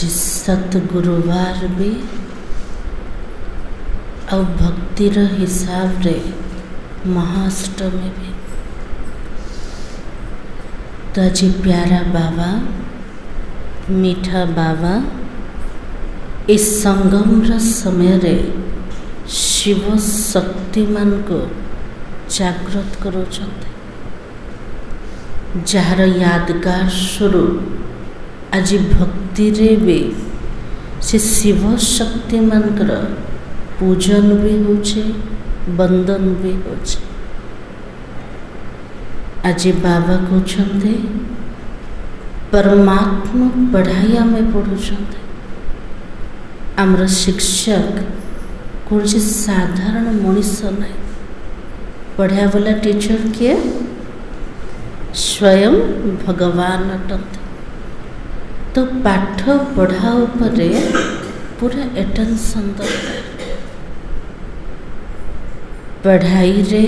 आज सतगुरुवार भी और भक्तिर हिसाब रे महाअष्टमी भी। तो आज प्यारा बाबा मीठा बाबा इस संगम समय रे शिव शक्तिमान को जागृत करोचंते। जार यादगार स्वरूप आज भक्ति रे भी से शिव शक्तिमान पूजन भी होचे, बंदन भी होचे। आज बाबा कहते परमात्मा पढ़ाई में पढ़ुचंते। आमर शिक्षक कौन साधारण मनीष नहीं, पढ़ा वाला टीचर किए स्वयं भगवान अटंते। तो पाठ पढ़ा उपरे पूरा एटेंशन दरकार। पढ़ाई रे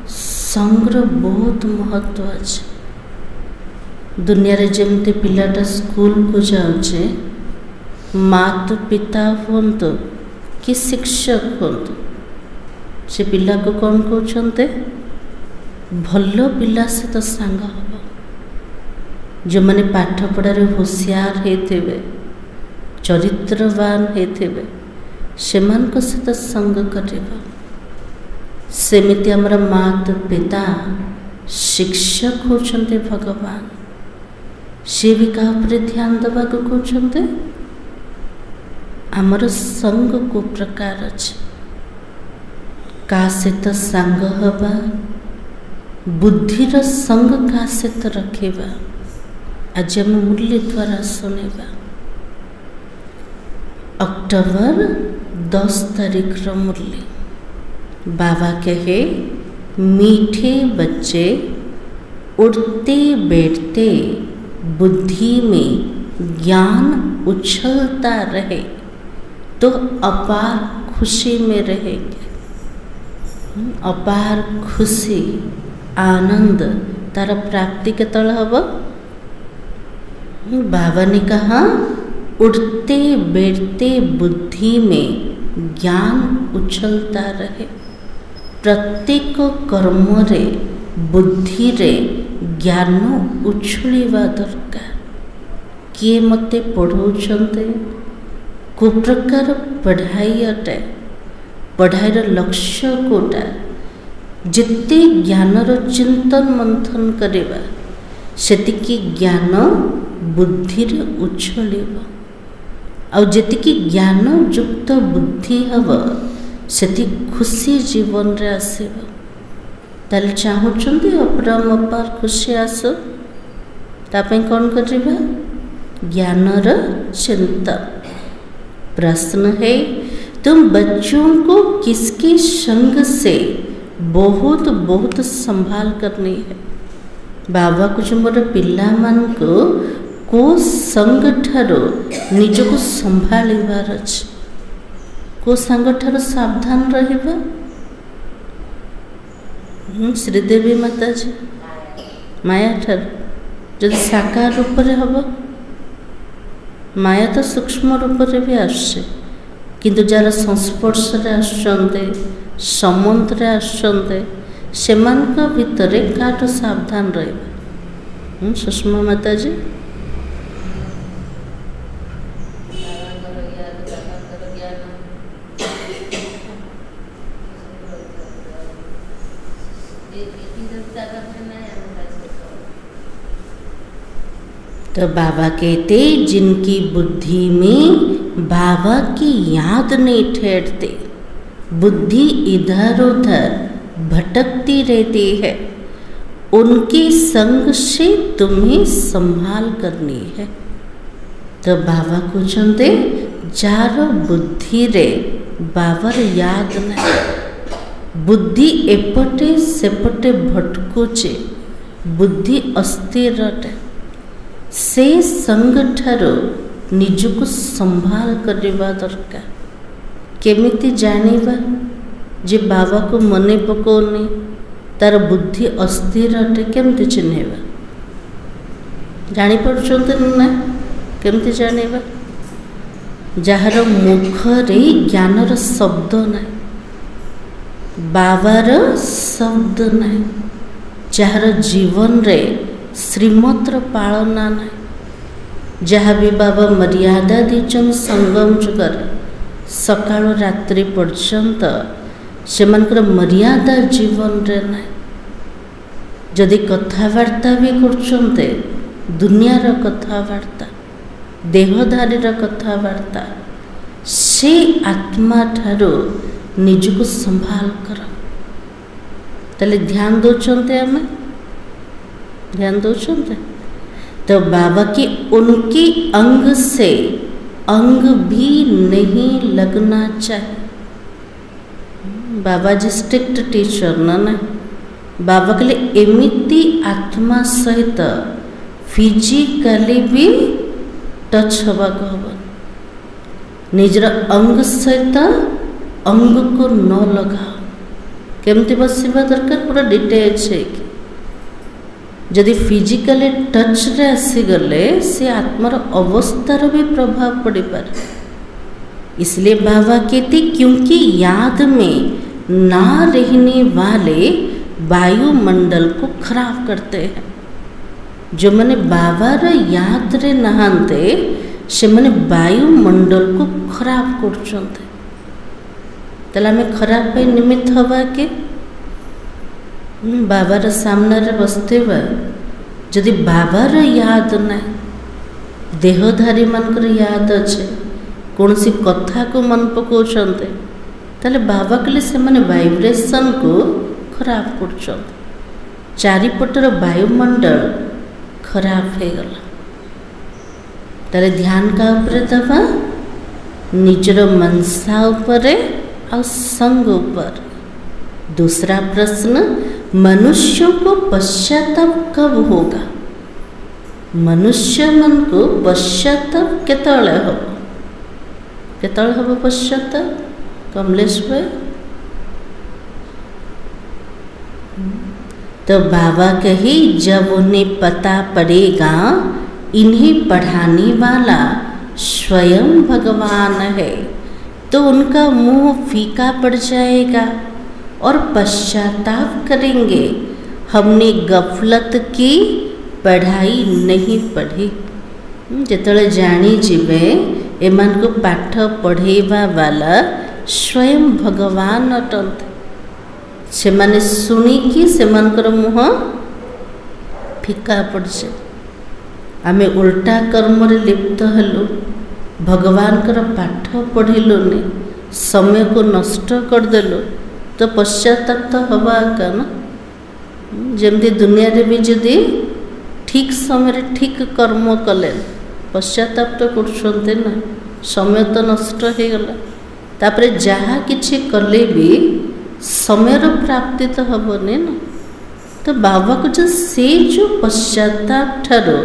संग्र बहुत महत्व अच्छे। दुनिया रे जमते पिलाटा स्कूल को जाउचे, माता पिता होंतु कि शिक्षक होंतु से पिला को कौन कहते भल पिला से तो सांग हम। जो मैंने पाठ पढ़ारे होशियार होते चरित्रवान होते सेमान को सहित संग करिबा। सेमिति हमर माता पिता शिक्षक होचंते भगवान, से भी का उपरे ध्यान दबा को कहते। आमर संग को प्रकार अच्छे, का सहित सांग हवा, बुद्धिर संग का सहित रखेबा। आज हम मुरली द्वारा सुनेबा। अक्टोबर 10 तारीख मुरली बाबा कहे मीठे बच्चे उड़ते बैठते बुद्धि में ज्ञान उछलता रहे तो अपार खुशी में रहेंगे। अपार खुशी आनंद तार प्राप्ति के तल हब। बाबा ने कहा उड़ते बैठते बुद्धि में ज्ञान उछलता रहे। प्रत्येक कर्म रे बुद्धि रे ज्ञान उछुलिवा दरकार। किए मते पढ़ौचंते को प्रकार पढ़ाई अटे, पढ़ाईर लक्ष्य कोटा जिते ज्ञानर चिंतन मंथन करिबा सेतिकी ज्ञान बुद्धि रे उछलिबा। और जेतिकी ज्ञान युक्त बुद्धि हब सेति खुशी जीवन रे आसीबा। ताले चाहुचंदी अपरम अपार खुशी आसो, तापे कौन करिबा ज्ञानर चिंतन। प्रश्न है तुम बच्चों को किसके संग से बहुत बहुत संभाल करनी है। बाबा कुछ मोर पिला मान को संग ठारो निजको संभालिबार अछि। को संग ठारो सावधान रहिबा। श्रीदेवी माता जी माया ठार जदि साकार रूप रे हब, माया तो सूक्ष्म रूप रे भी आसे, किंतु जार संस्पर्श रे आसचंते संबंध रे आसचंते सेमानक भितरे काटो सावधान रहिबा। सुषमा माता जी तो बाबा कहते जिनकी बुद्धि में बाबा की याद नहीं ठहरते, बुद्धि इधर उधर भटकती रहती है, उनके संग से तुम्हें संभाल करनी है। तो बाबा को चंदे जार बुद्धि रे बाबर याद नहीं, बुद्धि एपटे सेपटे भटकुचे, बुद्धि अस्थिर अटे। से संग ठारो निजको संभाल करवा दरकार। केमिति जानिबा जे बाबा को मने पकोनी तार बुद्धि अस्थिर अटे केमती चिन्हवा जानी पड़ुछंते ना केमती जानिबा जार मुखरे ज्ञानर शब्द ना, बाबार शब्द ना, जार जीवन रे श्रीमतर पालना ना, जहाँ भी बाबा मर्यादा दीचन संगम जुगर सकाल रात्रि पर्यंत से मनकर मर्यादा जीवन रे ना, जदि कथबार्ता भी करछन्ते दुनियार कथबार्ता देहधारी कथबार्ता से आत्मा ठारो निजको संभाल कर ताले ध्यान दौचन्ते आमे ध्यान दौचन्ते तो बाबा की उनकी अंग से अंग भी नहीं लगना चाहिए। बाबा जी स्ट्रिक्ट टीचर ना बाबा के लिए एमिति आत्मा सहित फिजिकली भी टच हवा को हबन, निजर अंग सहित अंग को न लगाओ केमती बसवा दरकार पूरा डिटेल्स है कि जदि फिजिकली टच रे आसीगले से आत्मार अवस्थार भी प्रभाव पड़ पारे। इसलिए बाबा कहते क्योंकि याद में ना रहने वाले वायुमंडल को खराब करते हैं। जो मैंने बाबार याद रे नहांते से मैंने वायुमंडल को खराब करछन्ते तला में खराब पे निमित्त हवा के बाबार सामने रे बसते हुए जदि बाबार याद ना देहधारी मनकर याद अच्छे कौन सी कथा को मन पकाउछन्ते ताले बाबा के लिए से मैंने वाइब्रेशन को खराब करछन्ते, चारिपटर वायुमंडल खराब हो गला। ताले ध्यान का ऊपर दबा निजर मनसा ऊपर और संग ऊपर। दूसरा प्रश्न, मनुष्य को पश्चाताप कब होगा? मनुष्य मन को पश्चाताप केतळे हबो? केतळे हबो पश्चाताप? कमलेश भाई तो बाबा कही जब उन्हें पता पड़ेगा इन्हें पढ़ाने वाला स्वयं भगवान है तो उनका मुंह फीका पड़ जाएगा और पश्चाताप करेंगे हमने गफलत की पढ़ाई नहीं पढ़ी। जितने जानी जीवे एमान को पाठ पढ़ेवा वाला स्वयं भगवान अटंत से माने सुनिकी से मनकर मुह फिका पड़े। आमे उल्टा कर्म रे लिप्त हेलु, भगवान कर पाठ पढ़िलुनी, समय को नष्ट कर देलु तो पश्चाताप तो हवा का ना। जमती दुनिया रे भी जदि ठीक समय ठीक कर्म कले पश्चाताप तो करछन्ते ना, समय तो नष्ट हो गला। तापरे जहाँ किछि कले भी समय प्राप्ति तो हबनी ना। तो बाबा को जो से जो पश्चाताप ठारो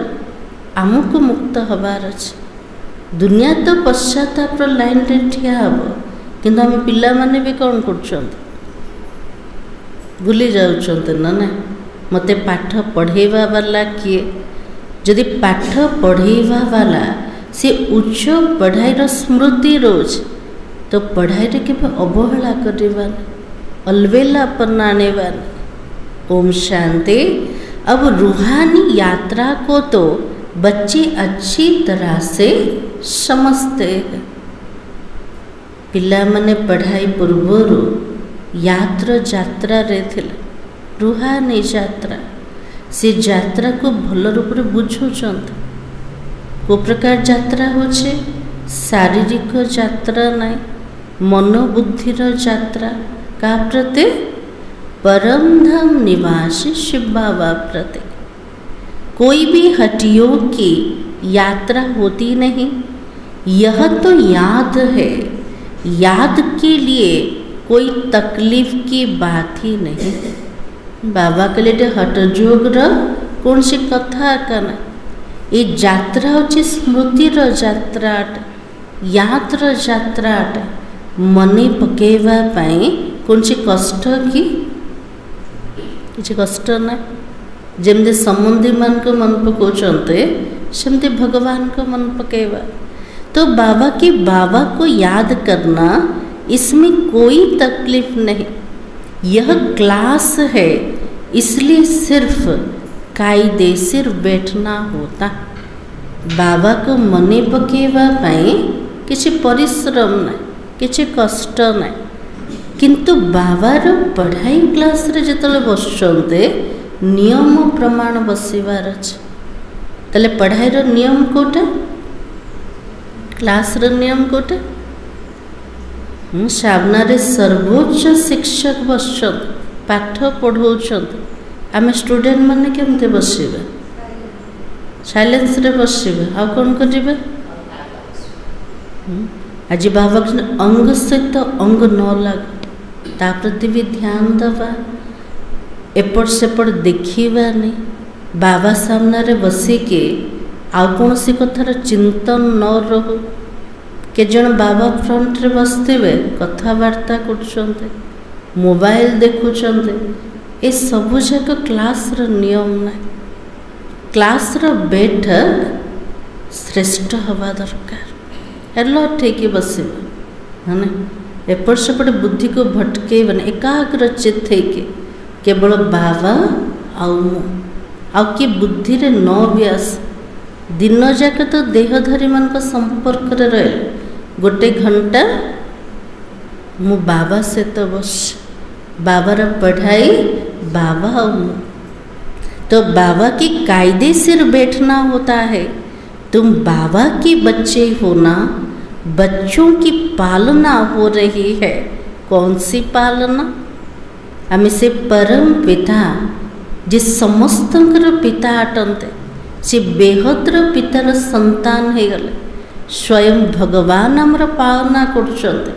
आमको मुक्त हबार अच्छे। दुनिया तो पश्चाताप लाइन रे ठिया हब किंतु आम पिला माने भी कौन करछन्ते भूली जाउछन्ते ना ना। मते पाठ पढ़ेवा वाला किए? जदि पाठ पढ़ेवा वाला से उच्च पढ़ाईर स्मृति रोज तो पढ़ाई रे के अवहेला करवा अलवेला अपनाने वाले। ओम शांति। अब रूहानी यात्रा को तो बच्चे अच्छी तरह से समझते हैं। पिला मने पढ़ाई पूर्वर यात्रा रे थिले, रूहानी यात्रा से यात्रा को भल रूप से बुझुचंत। को प्रकार यात्रा होचे? शारीरिक यात्रा नहीं, मनोबुद्धिर यात्रा का प्रति परम धाम निवासी शिव बाबा प्रति। कोई भी हटियों की यात्रा होती नहीं। यह तो याद है, याद के लिए कोई तकलीफ की बात ही नहीं है। बाबा के लिए हट जोग कौन सी कथा करना? ये यात्रा होची स्मृतिर यात्रा, यात्रा यात्रा मने पकेवा पाई कौन सी कष्ट की किसी कष्ट ना। जमती समुद्री मन को मन पकाउछन्ते सेमती भगवान को मन पकेवा। तो बाबा को याद करना, इसमें कोई तकलीफ नहीं। यह क्लास है, इसलिए सिर्फ कायदे से बैठना होता। बाबा को मने पकेवा पाई किसी परिश्रम ना, किसी कष्ट ना, किंतु बाबार पढ़ाई क्लास रे जतले बसुचंते नियम प्रमाण बसिबार अछि। तले पढ़ाईर नियम कोटा, क्लास रो नियम कोटा। सामने सर्वोच्च शिक्षक बसुचंत, पाठ पढ़ाउचंत, आमे स्टूडेंट माने केमते बसिबा? साइलेंस रे बसिबा। आ कौन करिबा? आज बाबा अंग सहित अंग न लाग, ता प्रति भी ध्यान दबा। एपट सेपट देखिबा नहीं। बाबा सामने रे बसिके आउ कौन सी कथार चिंतन न रहू। के जन बाबा फ्रंट रे बसथिबे, कथावार्ता करछन्ते, मोबाइल देखुछन्ते, ए सबु जाक क्लास रो नियम ना। क्लास रो बैठक श्रेष्ठ हवा दरकार। हेलो ठीक बसिबा है। एपट सेपट बुद्धि को भटकेबन, एकाग्र चित के केवल बाबा आउ कि बुद्धि रे न व्यास। दिन जाक तो देहधारी मान संपर्क रे रहे, गोटे घंटा मु बाबा से तो बस, बाबार पढ़ाई बाबा और मु। तो बाबा की कायदे से बैठना होता है। तुम बाबा के बच्चे हो ना, बच्चों की पालना हो रही है। कौन सी पालना? आम से परम पिता जे समस्त पिता अटंते, से बेहतर पितार संतान हो गले। स्वयं भगवान आमर पालना करछन्ते।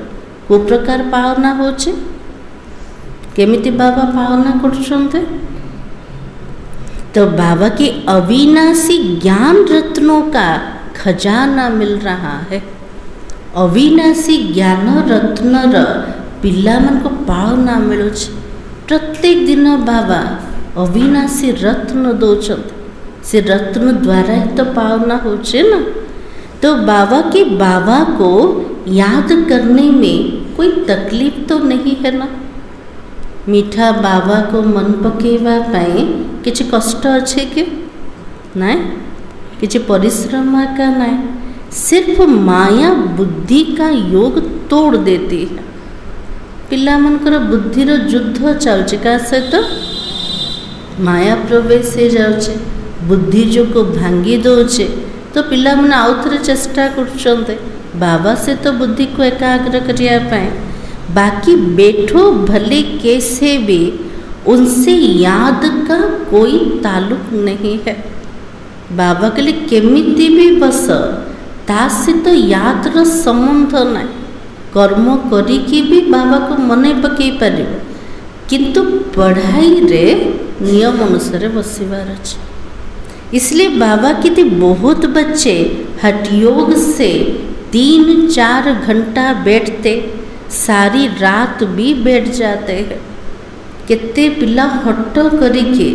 को प्रकार पालना होचे? केमिति बाबा पालना करछन्ते? तो बाबा के अविनाशी ज्ञान रत्नों का खजाना मिल रहा है। अविनाशी ज्ञान रत्नर पिला मन को पालना मिलु। प्रत्येक दिन बाबा अविनाशी रत्न दौरान, से रत्न द्वारा ही तो पालना होचे ना। तो बाबा को याद करने में कोई तकलीफ तो नहीं है ना। मीठा बाबा को मन पकेवा पाई किछि कष्ट अच्छे के ना, किछि परिश्रम का ना, सिर्फ माया बुद्धि का योग तोड़ देती है। पिला मनकर बुद्धिर युद्ध चलছে का सहित, माया प्रवेश हो जाउछे, बुद्धि जो को भांगी दौचे। तो पिला मन आउ थरे चेष्टा करछन्ते बाबा से तो बुद्धि को एकाग्र करिया पाए। बाकी बैठो भले कैसे भी, उनसे याद का कोई ताल्लुक नहीं है। बाबा के लिए केमिति भी बस, तासे तो याद रो संबंध ना। कर्म करिकी भी बाबा को मने पकई पारिबो, किंतु पढ़ाई रे नियम अनुसार बसिबार अछि। इसलिए बाबा की बहुत बच्चे हठ योग से 3-4 घंटा बैठते, सारी रात भी बैठ जाते हैं। केते पिला हट करिके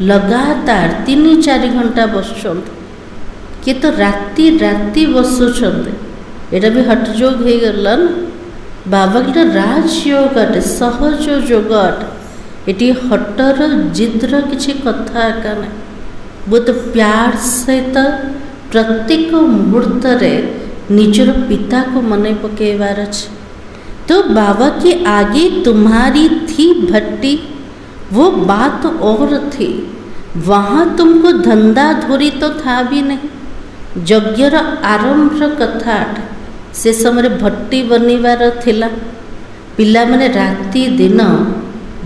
लगातार 3-4 घंटा बसुंत, किए तो राति राति बसुंत। एटा भी हठ योग हो गला ना। बाबा के राजयोग अटे, सहज योग अटे। ये हटर जिद्र किसी कथा का ना, बहुत प्यार सहित प्रत्येक मुहूर्त रे निजर पिता को मने पकेवार अछि। तो बाबा के आगे तुम्हारी थी भट्टी, वो बात और थी। वहाँ तुमको धंधा धोरी तो था भी नहीं। यज्ञर आरंभ कथा से समय भट्टी बनिबार थिला। पिला माने राति दिन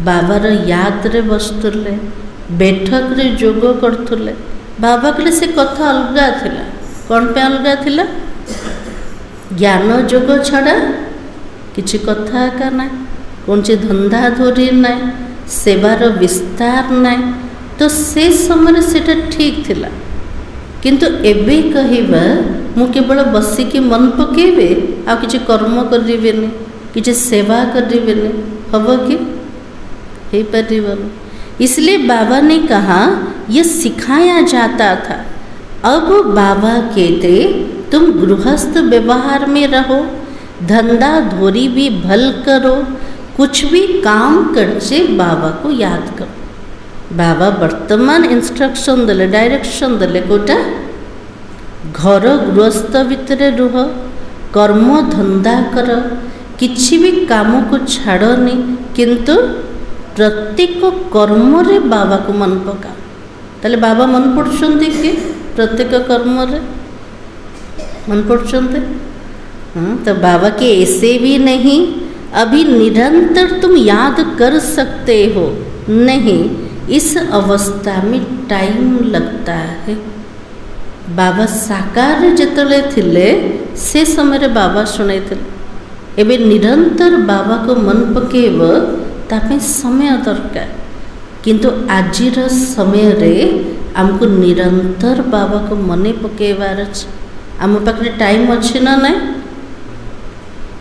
बाबार याद रे बसुले, बैठक रे जोग करथुले। बाबा के से कथा अलगा थिला। कौन पे अलगा थिला? ज्ञान जोग छड़ा किसी कथा का ना, कौन सी धंधा धोरी ना, सेवार विस्तार ना। तो से समय सेटा ठीक थिला। किंतु एबे कहिबा मु केवल बसिकी मन पकेबे, आ किछि कर्म करिबेनी, किछि सेवा करिबेनी, हबो कि हे परिबन। इसलिए बाबा ने कहा यह सिखाया जाता था। अब बाबा कहते तुम गृहस्थ व्यवहार में रहो, धंधा धोरी भी भल करो, कुछ भी काम करचे बाबा को याद करो। बाबा वर्तमान इंस्ट्रक्शन देले, डायरेक्शन देले कोटा घर गृहस्थ भितर रुह, कर्म धंदा कर, किछि भी काम को छाड़नी, किंतु प्रत्येक कर्म रे बाबा को मन पका। ताले बाबा मन पड़ुछंती कि प्रत्येक कर्म रे मन पड़ुछंती। तो बाबा के ऐसे भी नहीं अभी निरंतर तुम याद कर सकते हो, नहीं इस अवस्था में टाइम लगता है। बाबा साकार जेतले थिले से समय बाबा शुणे थिले, एबे निरंतर बाबा को मन पकेब तापे समय दरकार, किंतु आजिर समय रे हमको निरंतर बाबा को मने पकेबार अछि। आम पाखे टाइम अच्छी ना नहीं,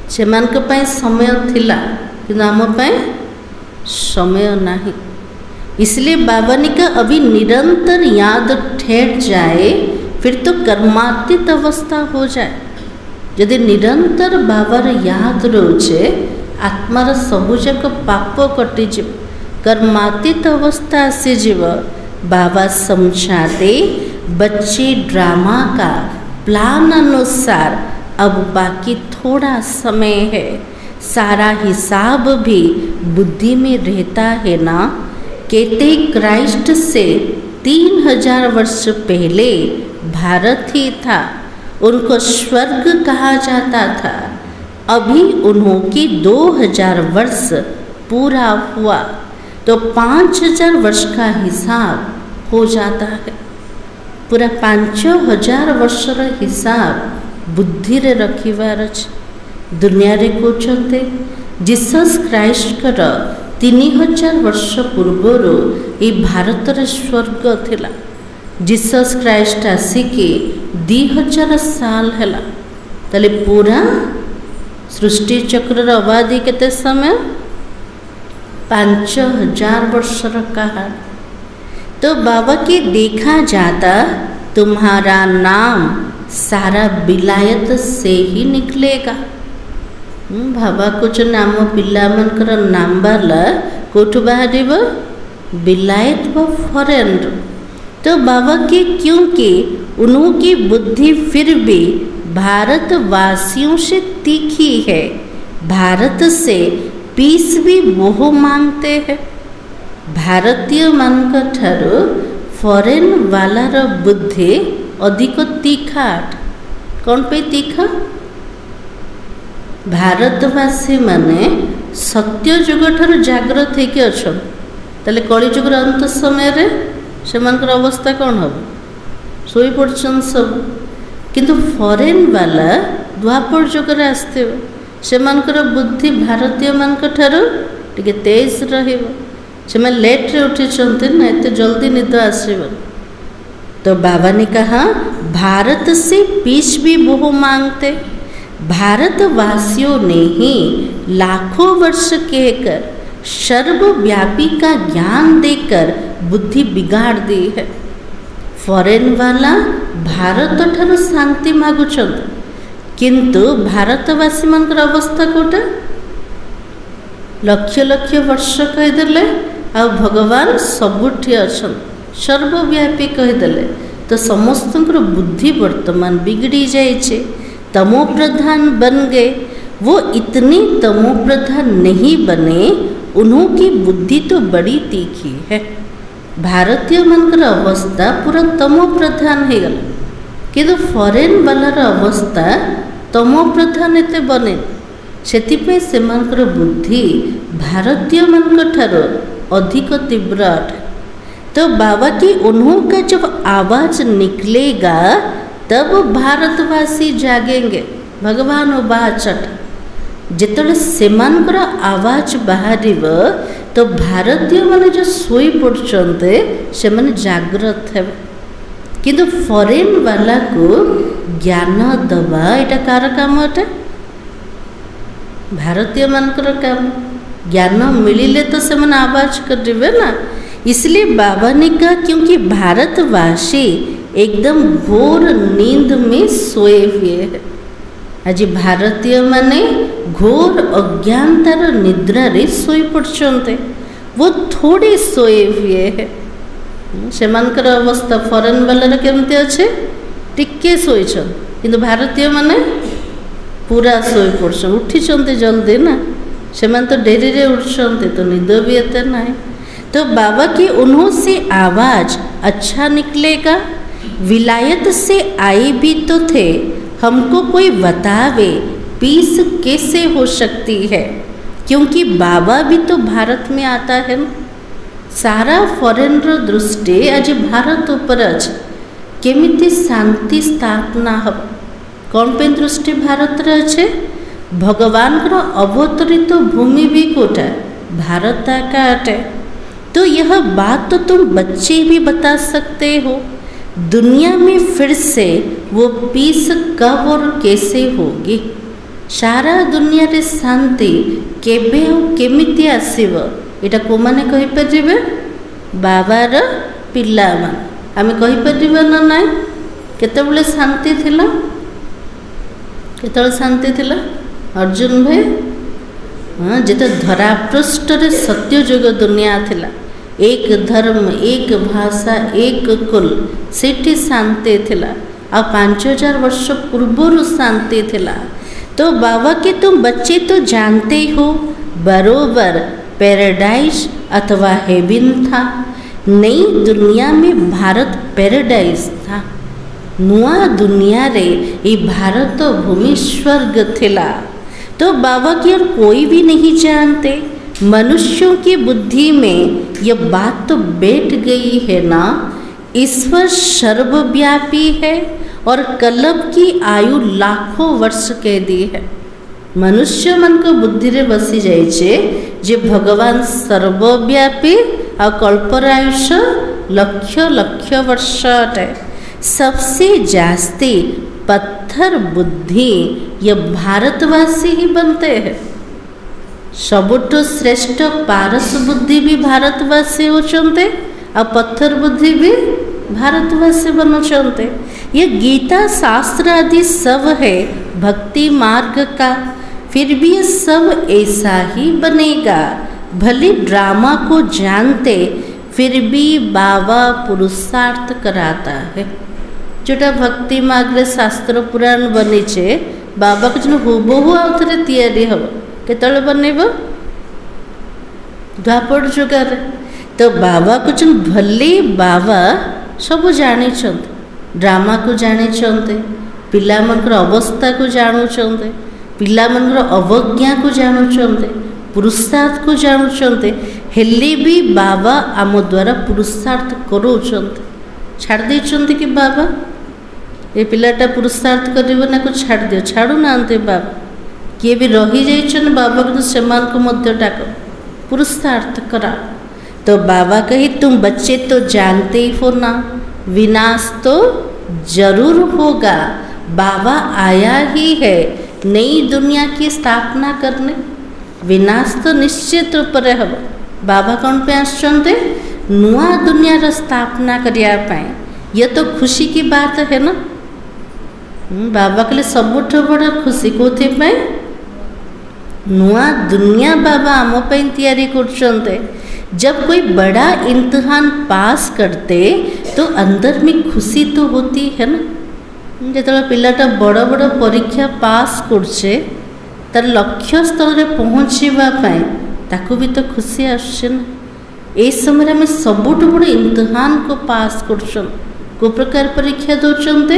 से समय थिला किंतु आम समय नहीं। इसलिए बाबा ने कहा अभी निरंतर याद ठहर जाए फिर तो कर्मातीत अवस्था हो जाए। यदि निरंतर बाबार याद रोचे आत्मार सबुजाक पाप कटिज, कर्मातीत अवस्था आसीजिव। बाबा समझाते बच्चे ड्रामा का प्लान अनुसार अब बाकी थोड़ा समय है, सारा हिसाब भी बुद्धि में रहता है ना। कहते क्राइस्ट से 3000 वर्ष पहले भारत ही था, उनको स्वर्ग कहा जाता था। अभी उन्होंने 2000 वर्ष पूरा हुआ तो 5000 वर्ष का हिसाब हो जाता है। पूरा 5000 वर्ष हिसाब बुद्धि रे रखिबार अछि। दुनिया रे कहते जीसस क्राइस्ट 3000 वर्ष पूर्वर ये भारत रे स्वर्ग थिला। जीसस क्राइस्ट आसिके 2000 साल हैला, ताले पूरा सृष्टि चक्र अवधि केते समय 5000 वर्षर कहानी। तो बाबा के देखा जाता तुम्हारा नाम सारा विलायत से ही निकलेगा। बाबा कुछ नाम पिला मनकर नाम बाला कोठु बाहर विलायत व फॉरेन। तो बाबा के क्योंकि उनकी बुद्धि फिर भी भारतवासियों से तीखी है, भारत से पीस भी वो मांगते हैं। भारतीय मानक ठारो फॉरेन वालार बुद्धि अधिक तीखा। कौन पे तीखा? भारतवासी माने सत्य जुग ठार जाग्रत होके अच्छा, ताले कली जुगर अंत समय रे सेमानकर अवस्था कौन हम? सोई पड़छन सब। किंतु फॉरेन वाला द्वापर जुगर आसते सेमानकर बुद्धि भारतीय मानक ठार टिके तेज रहिबो। से लेट रे उठी ना, एत जल्दी निद आसब। तो बाबा ने कहा भारत से पीस भी वो मांगते। भारतवासियों ने ही लाखों वर्ष कहकर सर्वव्यापी का ज्ञान देकर बुद्धि बिगाड़ दी है। फॉरेन वाला भारत ठार शांति मागुचंद, किंतु भारतवासी मानकर अवस्था कोटा लक्ष लक्ष वर्ष कहीदेले आ भगवान सबुठी अच्छा सर्वव्यापी कहीदेले। तो समस्त बुद्धि वर्तमान बिगड़ी जाए, तमो प्रधान बन गए। वो इतने तमो प्रधान नहीं बने, उन्होंने बुद्धि तो बड़ी तीखी है। भारतीय मनकर अवस्था पूरा तमो प्रधान हो गला, किंतु फॉरेन वालार अवस्था तमो प्रधान एते बने। सेतिपे सेमानकर बुद्धि भारतीय मानक ठारो अधिक तीव्र अटे। तो बाबा की उन्होंने जब आवाज निकलेगा तब भारतवासी जागेंगे। भगवान बाचट जिते सेमानकर आवाज बाहर तो भारतीय माने जो सोई पड़ते से माने जागृत है। किंतु फॉरेन वाला को ज्ञान दबा एटा कार काम अटे? भारतीय मानकर काम। ज्ञान मिलिले तो से मन आवाज करेंगे ना। इसलिए बाबा ने कहा क्योंकि भारतवासी एकदम घोर नींद में सोए हुए हैं। आज भारतीय माने घोर अज्ञानतार निद्रा रे सोई पड़छन्ते, वो थोड़े सोए हुए हैं। सेमानकर अवस्था फॉरेन वाला केमती अच्छे टिके सोईछन, किंतु भारतीय माने पूरा सोई पड़छन, उठिछन्ते जल्दी ना, सेमान तो डेरी रे उठछन्ते तो निद भी एते नहीं। तो बाबा की उन्हों से आवाज अच्छा निकलेगा, विलायत से आए भी तो थे, हमको कोई बतावे पीस कैसे हो सकती है, क्योंकि बाबा भी तो भारत में आता है। सारा फॉरेन रो दृष्टि आज भारत ऊपर अच्छे, केमिति शांति स्थापना हम कौन पे दृष्टि भारत रे अच्छे, भगवान रो अवतरित भूमि भी कोटा भारत का अटे। तो यह बात तो तुम बच्चे भी बता सकते हो, दुनिया में फिर से वो पीस कब और कैसे होगी, सारा दुनिया रे शांति केबे और केमिति आसीब, एटा को माने कहि परिबे, बाबार पिला मान आमे कहि परिबे ना नाइ। केतेबेले शांति थिला, केतेबेले शांति थिला अर्जुन भाई, हाँ जेते धरापृष्ठ रे सत्य जुग दुनिया थिला, एक धर्म एक भाषा एक कुल, सेठी शांति थिला। आ 5000 वर्ष पूर्व शांति थिला। तो बाबा के तुम बच्चे तो जानते हो बरोबर पैराडाइज अथवा हेवन था, नई दुनिया में भारत पैराडाइज था, नुआ दुनिया रे ये भारत भूमि स्वर्ग थिला। तो बाबा की और कोई भी नहीं जानते, मनुष्यों की बुद्धि में यह बात तो बैठ गई है ना, ईश्वर सर्वव्यापी है और कल्प की आयु लाखों वर्ष कह दी है। मनुष्य मन को बुद्धि रे बसी जाइए जे भगवान सर्वव्यापी और कल्पर आयुष्य लक्ष लक्ष वर्ष अटे। सबसे जास्ती पत्थर बुद्धि ये भारतवासी ही बनते हैं। सबुठु श्रेष्ठ पारस बुद्धि भी भारतवासी होचंते और पत्थर बुद्धि भी भारतवासी बनोचंते। ये गीता शास्त्र आदि सब है भक्ति मार्ग का, फिर भी ये सब ऐसा ही बनेगा। भले ड्रामा को जानते फिर भी बाबा पुरुषार्थ कराता है। जोटा भक्ति मार्ग शास्त्र पुराण बनीचे बाबा को जो हुबहु आउ थे तैयारी हम केतले बनब द्वापर जुगार। तो बाबा को जो भले बाबा सब जानी ड्रामा को जानी, पिला मनकर अवस्था को जानूँ, पिला मनकर अवज्ञा को जानूँ, पुरुषार्थ को जानूँ, हेले भी बाबा आम द्वारा पुरुषार्थ करोचंते। छाड़ देइचंते कि बाबा ये पिलाटा पुरुषार्थ करिबो ना को छाड़ दियो, छाड़ू नांते बाबा किए भी रही जाइछन बाबा को सेमान को मध्य डाक पुरुषार्थ करा। तो बाबा कही तुम बच्चे तो जानते ही हो ना, विनाश तो जरूर होगा। बाबा आया ही है नई दुनिया की स्थापना करने, विनाश तो निश्चित रूप से हम। बाबा कौन पे आसचंते नुआ दुनिया स्थापना करिया पाए। यह तो खुशी की बात है ना। बाबा के लिए सबुठ बड़ा खुशी कोथि पाए नुआ दुनिया बाबा आम पे तैयारी करचंते। जब कोई बड़ा इम्तिहान पास करते तो अंदर में खुशी तो होती है ना। जो पिलाटा बड़ बड़ परीक्षा पास करछे तार लक्ष्य स्थल रे पहुँचवा ताकू भी तो खुशी आसछे ना। ए समय आम सबुठ बड़ इम्तिहान को पास कर को प्रकार परीक्षा दौरान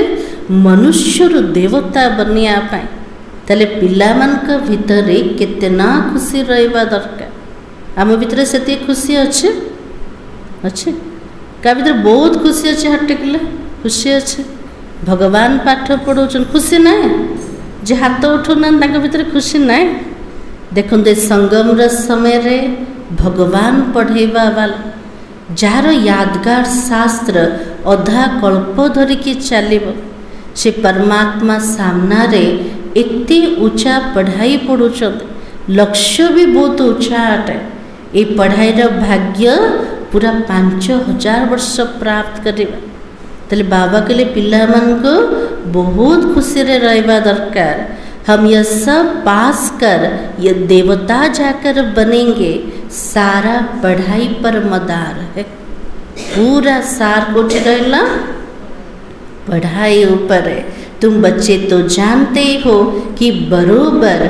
मनुष्य देवता बनिया ताले पिला मानका भितरे केतना खुशी रहिबा दरकार। आम भितर से खुशी अच्छे अच्छे का भीतर बहुत खुशी अच्छे। हाथ टेकले खुशी अच्छे। भगवान पाठ पढ़ाऊन खुशी ना, जे हाथ उठौना भीतर खुशी ना। देखते संगम समय रे भगवान पढ़ेवा वाला जार यादगार शास्त्र अधा कल्प धरिकी चलो से परमात्मा सामना रे एते ऊंचा पढ़ाई पढ़ुचंद। लक्ष्य भी बहुत ऊंचा अटे। ये पढ़ाईर भाग्य पूरा 5000 वर्ष प्राप्त करवा। तेल बाबा कहले पिला मन को बहुत खुशी रे रहबा दरकार। हम यह सब पास कर ये देवता जाकर बनेंगे, सारा पढ़ाई पर मदार है। पूरा सार कोठी रहला पढ़ाई ऊपर है। तुम बच्चे तो जानते हो कि बरोबर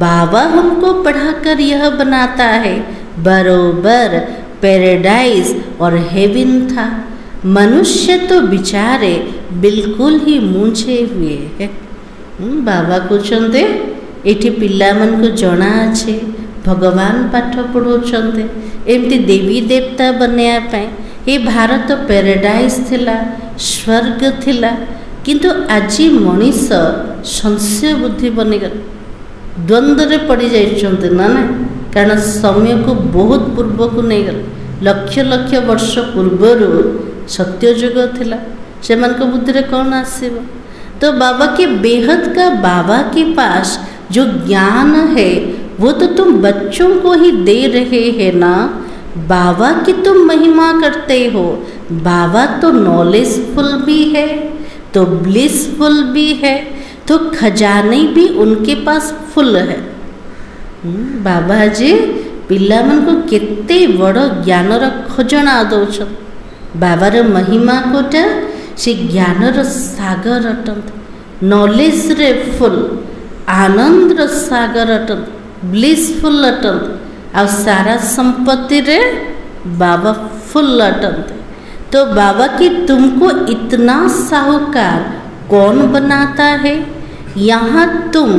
बाबा हमको पढ़ाकर यह बनाता है। बरोबर पैराडाइज और हेवन था। मनुष्य तो बेचारे बिल्कुल ही मूंझे हुए हैं। बाबा कहते एठी पिला मन को जना अच्छे भगवान पाठ पढ़ाउछन्ते, एमती देवी देवता बनवाई। ये भारत पैराडाइज थिला, स्वर्ग थिला, किंतु आज मनीष संशय बुद्धि बनीगल, द्वंद्व पड़ जाइछन्ते ना ना। कारण समय को बहुत पूर्व को नहीं गल, लक्ष लक्ष वर्ष पूर्वर सत्ययुग थिला, से बुद्धि रे कौन आसीबो। तो बाबा के बेहद का बाबा के पास जो ज्ञान है वो तो तुम बच्चों को ही दे रहे हैं ना। बाबा की तुम महिमा करते हो। बाबा तो नॉलेजफुल भी है, तो ब्लिसफुल भी है, तो खजाने भी उनके पास फुल है। बाबा जी पिला मन को केते बड़ ज्ञानर खजाना दौछन। बाबार महिमा कोटा से ज्ञानर सागर अटंत, नॉलेज रे फुल, आनंद सागर अटंत, ब्लिसफुल अटंत, आ सारा संपत्ति रे बाबा फुल अटंत। तो बाबा की तुमको इतना साहूकार कौन बनाता है? यहाँ तुम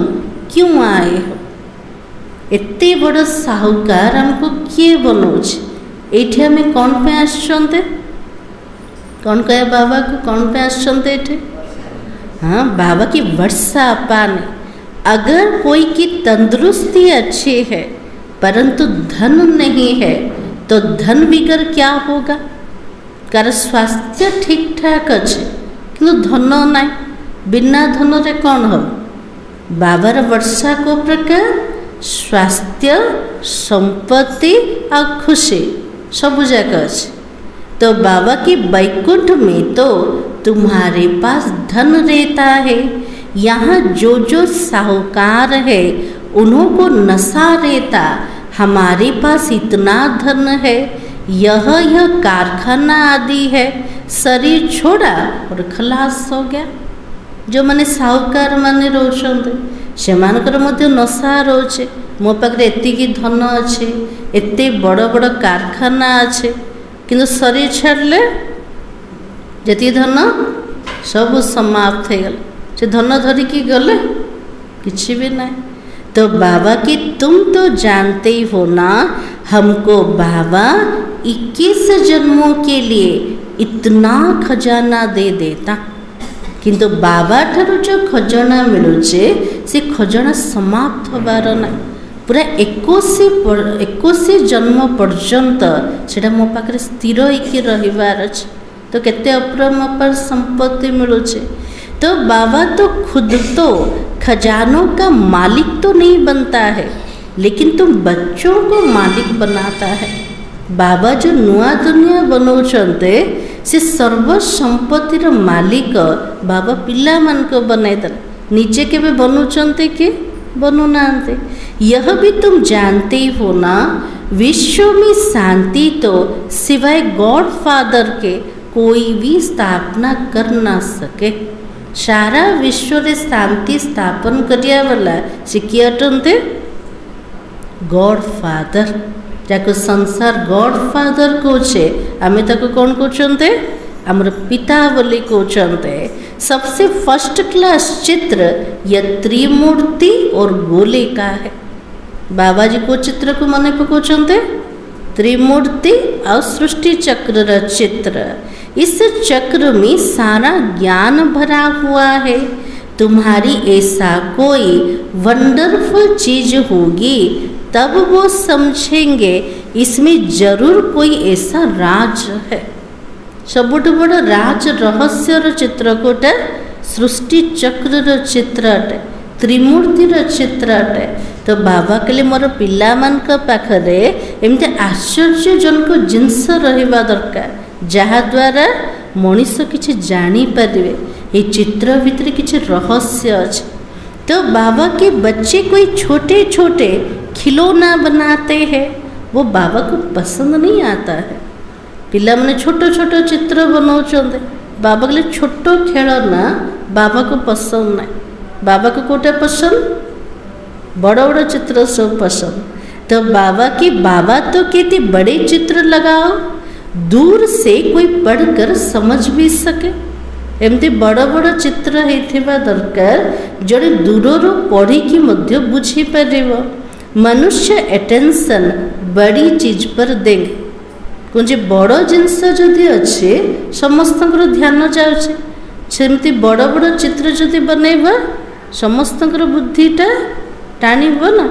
क्यों आए हो? एते बड़ साहूकार हमको किए बनौछ? एठे हमें कौन पे आछन्ते? कौन कहे बाबा को कौन पे आछन्ते एठे? हाँ, बाबा की वर्षा पाने। अगर कोई की तंदुरुस्ती अच्छी है परंतु धन नहीं है तो धन बिगर क्या होगा? कार स्वास्थ्य ठीक ठाक अच्छे किंतु धन ना, बिना धन रे कौन हो? बाबार वर्षा को प्रकार स्वास्थ्य, संपत्ति और खुशी सब जाक अच्छे। तो बाबा की बैकुंठ में तो तुम्हारे पास धन रहता है। यहाँ जो जो साहूकार है उन्हों को नशा रहता। हमारे पास इतना धन है, यह कारखाना आदि है, शरीर छोड़ा और खलास हो गया। जो माने साहूकार माने रोचंते से मानकर मध्य नशा रोचे। मो पाखे एतिकी धन अच्छे, एते बड़ बड़ कारखाना अच्छे, किंतु शरीर छाड़ले जी धन सब समाप्त हो गल। से धन धरिकी गले किसी भी नहीं। तो बाबा की तुम तो जानते ही हो ना, हमको बाबा 21 जन्मों के लिए इतना खजाना दे देता, किंतु बाबा ठारू जो खजाना मिलुचे से खजाना समाप्त होबार ना। पूरा 21 जन्म पर्यंत से मो पाखे स्थिर होकर रहिबार अछि। तो केते अप्रमपर संपत्ति मिलुचे। तो बाबा तो खुद तो खजानों का मालिक तो नहीं बनता है, लेकिन तुम बच्चों को मालिक बनाता है। बाबा जो नुआ दुनिया बनौछन्ते से सर्व संपत्तिर मालिक बाबा पिला मन को बनाइदल। निजे के भी बनौछन्ते कि बनुनाते। यह भी तुम जानते ही हो ना, विश्व में शांति तो सिवाय गॉड फादर के कोई भी स्थापना कर ना सके। सारा विश्व रे शांति स्थापन करिया वाला से किए अटंते गॉड फादर। जाको संसार गॉड फादर कोचे, आमे ताको कौन कोचंते? आमर पिता बोली कोचंते। सबसे फर्स्ट क्लास चित्र यह त्रिमूर्ति और गोले का है। बाबा जी को चित्र को मने पकोचंते? त्रिमूर्ति और सृष्टि चक्र र चित्र। इस चक्र में सारा ज्ञान भरा हुआ है। तुम्हारी ऐसा कोई वंडरफुल चीज होगी तब वो समझेंगे इसमें जरूर कोई ऐसा राज है। सबुठ बड़ राज रहस्य र चित्र कोटा सृष्टि चक्र र चित्र अटे, त्रिमूर्ति र चित्र अटे। तो बाबा कहले मोर पिला मान पाखरे एमती आश्चर्यजनक जिनस रहिबा दरकार, जहा द्वारा मनीष किसी जानी पारे ये चित्र भितर किसी रहस्य अच्छे। तो बाबा के बच्चे कोई छोटे छोटे खिलौना बनाते हैं, वो बाबा को पसंद नहीं आता है। पिला मैंने छोटो छोटो चित्र बनाऊँ, बाबा के लिए छोटो खेलना बाबा को पसंद नहीं। बाबा को कोटा पसंद, बड़ बड़ चित्र सब पसंद। तो बाबा की बाबा तो कहते बड़े चित्र लगाओ, दूर से कोई पढ़कर समझ भी सके। एमती बड़ बड़ चित्र होइथिबा दरकार, जड़े दूर पढ़ी की मध्य बुझी पारिबो। मनुष्य अटेंशन बड़ी चीज पर देंगे, कुछ बड़ जिनस जदि अच्छे समस्त ध्यान जाऊे, सेमती बड़ बड़ चित्र जदि बनैबा समस्त बुद्धिटा टाणिब ना।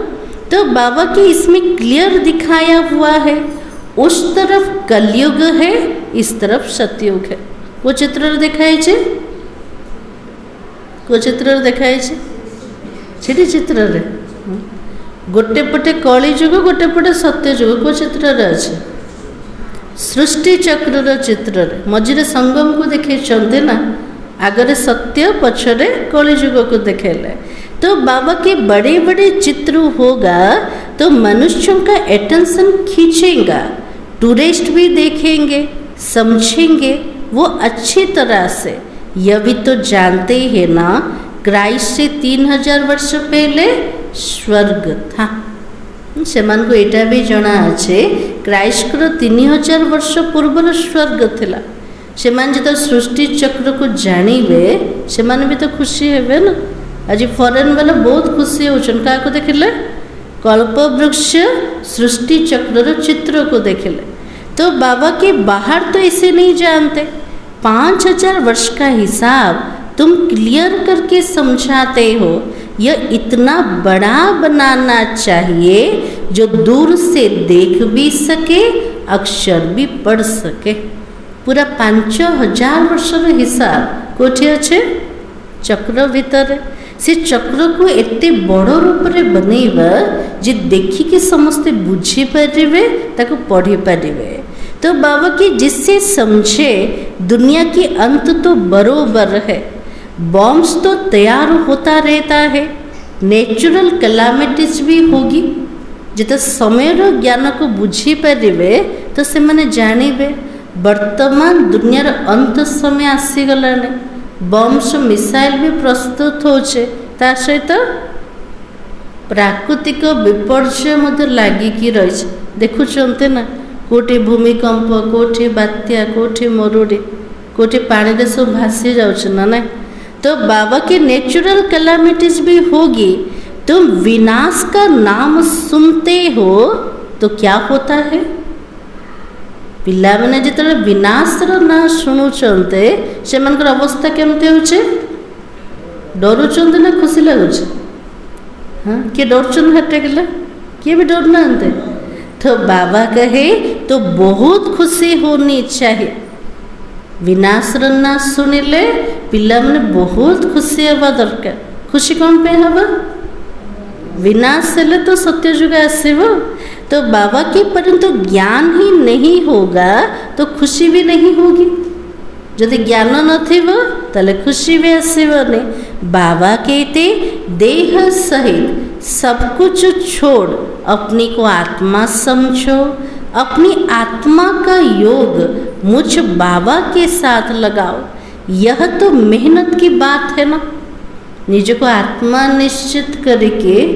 तो बाबा की इसमें क्लियर दिखाया हुआ है, उस तरफ कलयुग है, इस तरफ सतयुग है। वो चित्र देखाई छे, को चित्र देखाई छे, छिटी चित्र रे गोटे पटे कली जुग, गोटे पटे सत्य जुग। को चित्र रे अच्छे सृष्टि चक्र चित्र रे मझिरे संगम को देखे ना, आगरे सत्य पछरे कली जुग को देखेले। तो बाबा के बड़े बड़े चित्र होगा तो मनुष्यों का अटेंशन खींचेगा, टूरिस्ट भी देखेंगे, समझेंगे वो अच्छी तरह से। यह भी तो जानते हैं ना, क्राइस्ट से 3000 वर्ष पहले स्वर्ग था। से मान को एटा भी जना अच्छे, क्राइस्ट को 3000 वर्ष पूर्व स्वर्ग थिला। से मान जो सृष्टि चक्र को जानिबे, से मान भी तो खुशी हेबे ना। आज फॉरेन वाला बहुत खुशी होचन, क्या को देखिले, कल्प वृक्ष सृष्टि चक्र चित्र को देखिले। तो बाबा के बाहर तो ऐसे नहीं जानते, 5000 वर्ष का हिसाब तुम क्लियर करके समझाते हो। यह इतना बड़ा बनाना चाहिए जो दूर से देख भी सके, अक्षर भी पढ़ सके। पूरा 5000 वर्ष हिसाब कोठी अच्छे चक्र भीतर। से चक्र को एते बड़ रूप में बनैबा जे देखिके समस्ते बुझी पारिबे, ताको पढ़ी पारिबे। तो बाबा की जिससे समझे दुनिया की अंत तो बरोबर है, बॉम्ब्स तो तैयार होता रहता है, नेचुरल कैलामिटीज भी होगी। जिते समय ज्ञान को बुझी पारिबे तो से माने जानिबे वर्तमान दुनियार अंत समय आसीगलाने। बम्स मिसाइल भी प्रस्तुत होचे, ता सहित प्राकृतिक विपर्य मध्य लागिकी रही। देखुंते ना, कोटी भूमिकंप, कोठी बात्या, कोठी मरुड़ी, कोठी पानी रे सब भासी जाउछ ना ना। तो बाबा के नेचुरल कैलामिटीज भी होगी। तुम विनाश का नाम सुनते हो तो क्या होता है? पिला मैंने जिते विनाशर ना शुणुचंते से अवस्था केमती होचे, डरुचंते ना खुशी लगुच? हाँ, किए डरचन हटे गला, किए भी डर ना। तो बाबा कहे तो बहुत खुशी होनी चाहिए। विनाशर ना शुणिले पिला मैंने बहुत खुशी हवा दरकार। खुशी कौन पे हवा? विनाश हेले तो सत्य जुग आसीबो। तो बाबा के परंतु ज्ञान ही नहीं होगा तो खुशी भी नहीं होगी। यदि ज्ञान नथिबो तले खुशी भी आसीबोनी। बाबा कहते देह सहित सब कुछ छोड़ अपनी को आत्मा समझो, अपनी आत्मा का योग मुझ बाबा के साथ लगाओ। यह तो मेहनत की बात है ना। निज को आत्मा निश्चित करके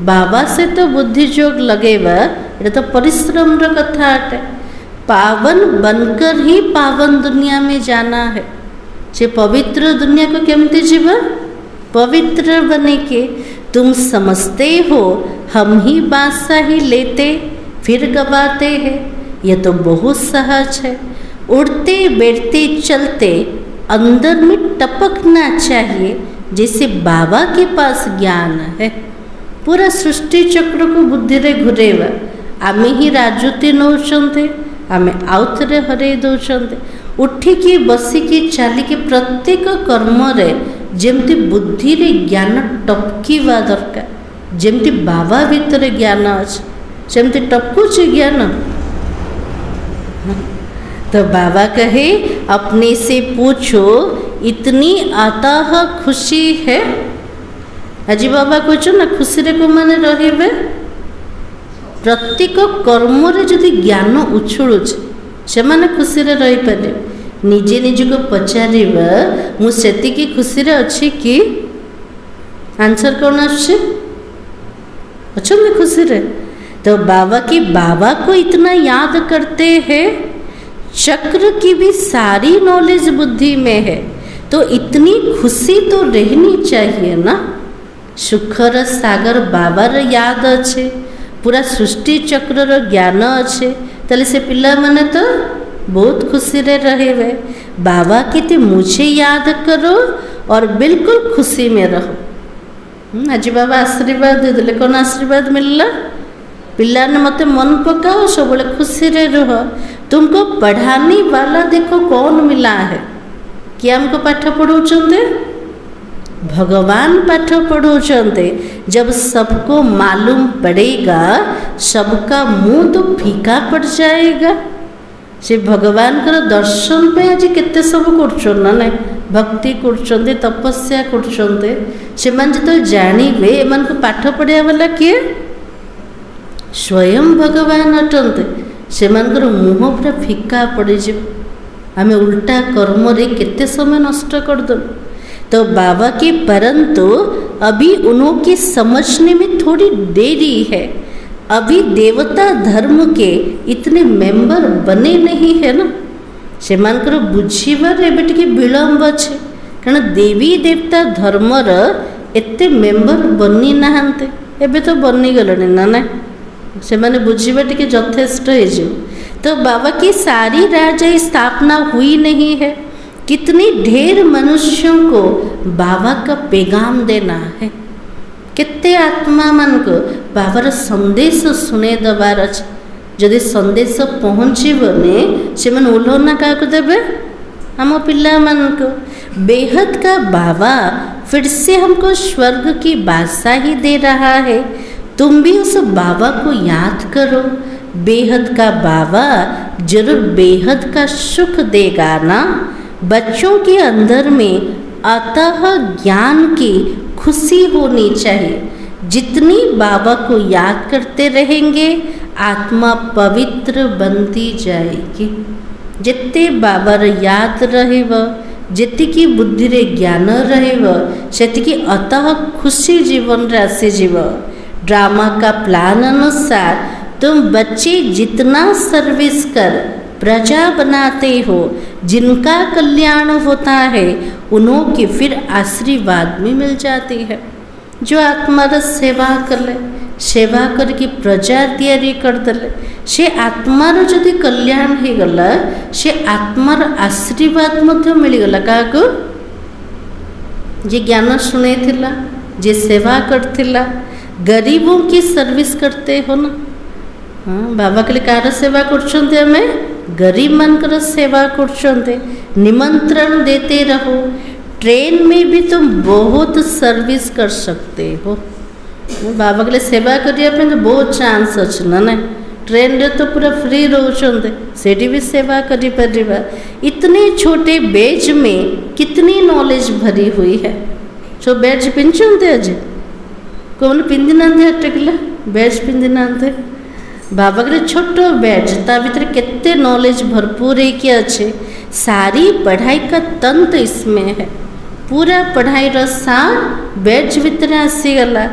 बाबा से तो बुद्धि जोग लगेगा, ये तो परिश्रम र कथा है। पावन बनकर ही पावन दुनिया में जाना है। जे पवित्र दुनिया को केमती जीवा? पवित्र बने के। तुम समझते हो हम ही बादशाही लेते फिर गवाते हैं, यह तो बहुत सहज है। उड़ते बैठते चलते अंदर में टपकना चाहिए, जैसे बाबा के पास ज्ञान है। पूरा सृष्टि चक्र को बुद्धि रे घुरेवा। आमे ही राजुति नौचंते, आमे आउथरे हरे दौचंते। उठिकी बसिकी चालिकी प्रत्येक कर्म रे जेमती बुद्धि रे ज्ञान टपकीवा दरकार। जेमती बाबा भीतर ज्ञान अच्छे सेमती टपकुची ज्ञान। तो बाबा कहे अपने से पूछो इतनी अतः खुशी है। आज बाबा कह ना खुशी रे को माने रहिबे प्रत्येक कर्म रे जदि ज्ञान उछुलुछ से माने खुशी रे रही पारे। निजे निज को पचारिबा मु सेतिकी खुशी रे अछि कि आंसर कौन आछे अच्छे खुशी रे। तो बाबा को इतना याद करते हैं, चक्र की भी सारी नॉलेज बुद्धि में है, तो इतनी खुशी तो रहनी चाहिए ना। सुखर सागर बाबार याद अच्छे, पूरा सृष्टि चक्र ज्ञान अच्छे, ताले से पिला माने तो बहुत खुशी रे रहे। बाबा कहते मुझे याद करो और बिल्कुल खुशी में रहो। आज बाबा आशीर्वाद दे, कौन आशीर्वाद मिलला? पिला ने मत मन पकाओ, सब खुशी रे रहो। तुमको पढ़ाने वाला देखो कौन मिला है, कि हमको पाठ पढ़ाउछन्ते भगवान पाठ पढ़ाउछन्ते। जब सबको मालूम पड़ेगा सबका मुंह तो फीका पड़ जाएगा। से भगवान कर दर्शन पे आज केते सब करछन ना नहीं, भक्ति करछन्ते तपस्या करछन्ते। से मान जतो जानिबे एमान को पाठ पढ़िया वाला किए स्वयं भगवान अटन्ते, से मानकर मुँह पूरा फीका पड़ जाए। आमे उल्टा कर्म रे केते समय नष्ट कर दो। तो बाबा के परंतु अभी उन्होंने समझने में थोड़ी देरी है। अभी देवता धर्म के इतने मेंबर बने नहीं है ना, से मानकर बुझीबार एबे टिके विलंब अच्छे। कारण देवी देवता धर्मर एते मेंबर बनी नहांते, एबे तो बनी गलने ना ना, से माने बुझीबा टिके यथेष्ट हो। तो बाबा की सारी राजा स्थापना हुई नहीं है। कितनी ढेर मनुष्यों को बाबा का पैगाम देना है, कितने आत्मा मन को बाबार संदेश सुने दबार अच्छे। जदि संदेश पहुँचने से मन उल्लना क्या देवे हम पिला मन को। बेहद का बाबा फिर से हमको स्वर्ग की बादशाह ही दे रहा है। तुम भी उस बाबा को याद करो। बेहद का बाबा जरूर बेहद का सुख देगा ना। बच्चों के अंदर में अतः ज्ञान की खुशी होनी चाहिए। जितनी बाबा को याद करते रहेंगे आत्मा पवित्र बनती जाएगी। जितने बाबार याद रहेब, जितकी बुद्धि रे ज्ञान रहेब, सेतिकी अतः खुशी जीवन रे आसीजिव। ड्रामा का प्लान अनुसार तुम बच्चे जितना सर्विस कर प्रजा बनाते हो, जिनका कल्याण होता है उन्हों की फिर आशीर्वाद में मिल जाती है। जो आत्मार सेवा कर ले, सेवा करके प्रजा तैयारी कर दले, से आत्मार जदि कल्याण हो गला, से आत्मार आशीर्वाद मध्य मिलगला। क्या जे ज्ञान शुणे थिला, जे सेवा करथिला, गरीबों की सर्विस करते हो ना। हाँ, बाबा के लिए कार सेवा करछन्ते, हमें गरीब मानकर सेवा करछन्ते। निमंत्रण देते रहो। ट्रेन में भी तुम बहुत सर्विस कर सकते हो। बाबा के लिए सेवा करिया पे तो बहुत चांस अच्छे ना ना। ट्रेन रे तो पूरा फ्री रोचन्ते, सेठी भी सेवा करी परिबा। इतने छोटे बेज में कितनी नॉलेज भरी हुई है। सो बेज पिंचन्ते आज कौन पिंदी नांदे अटकला बेज पिंदी नांदे। बाबा के छोट बैच ता भीतर केते नॉलेज भरपूर है कि अच्छे। सारी पढ़ाई का तंत्र इसमें है। पूरा पढ़ाई सार बैच भीतर आसीगला।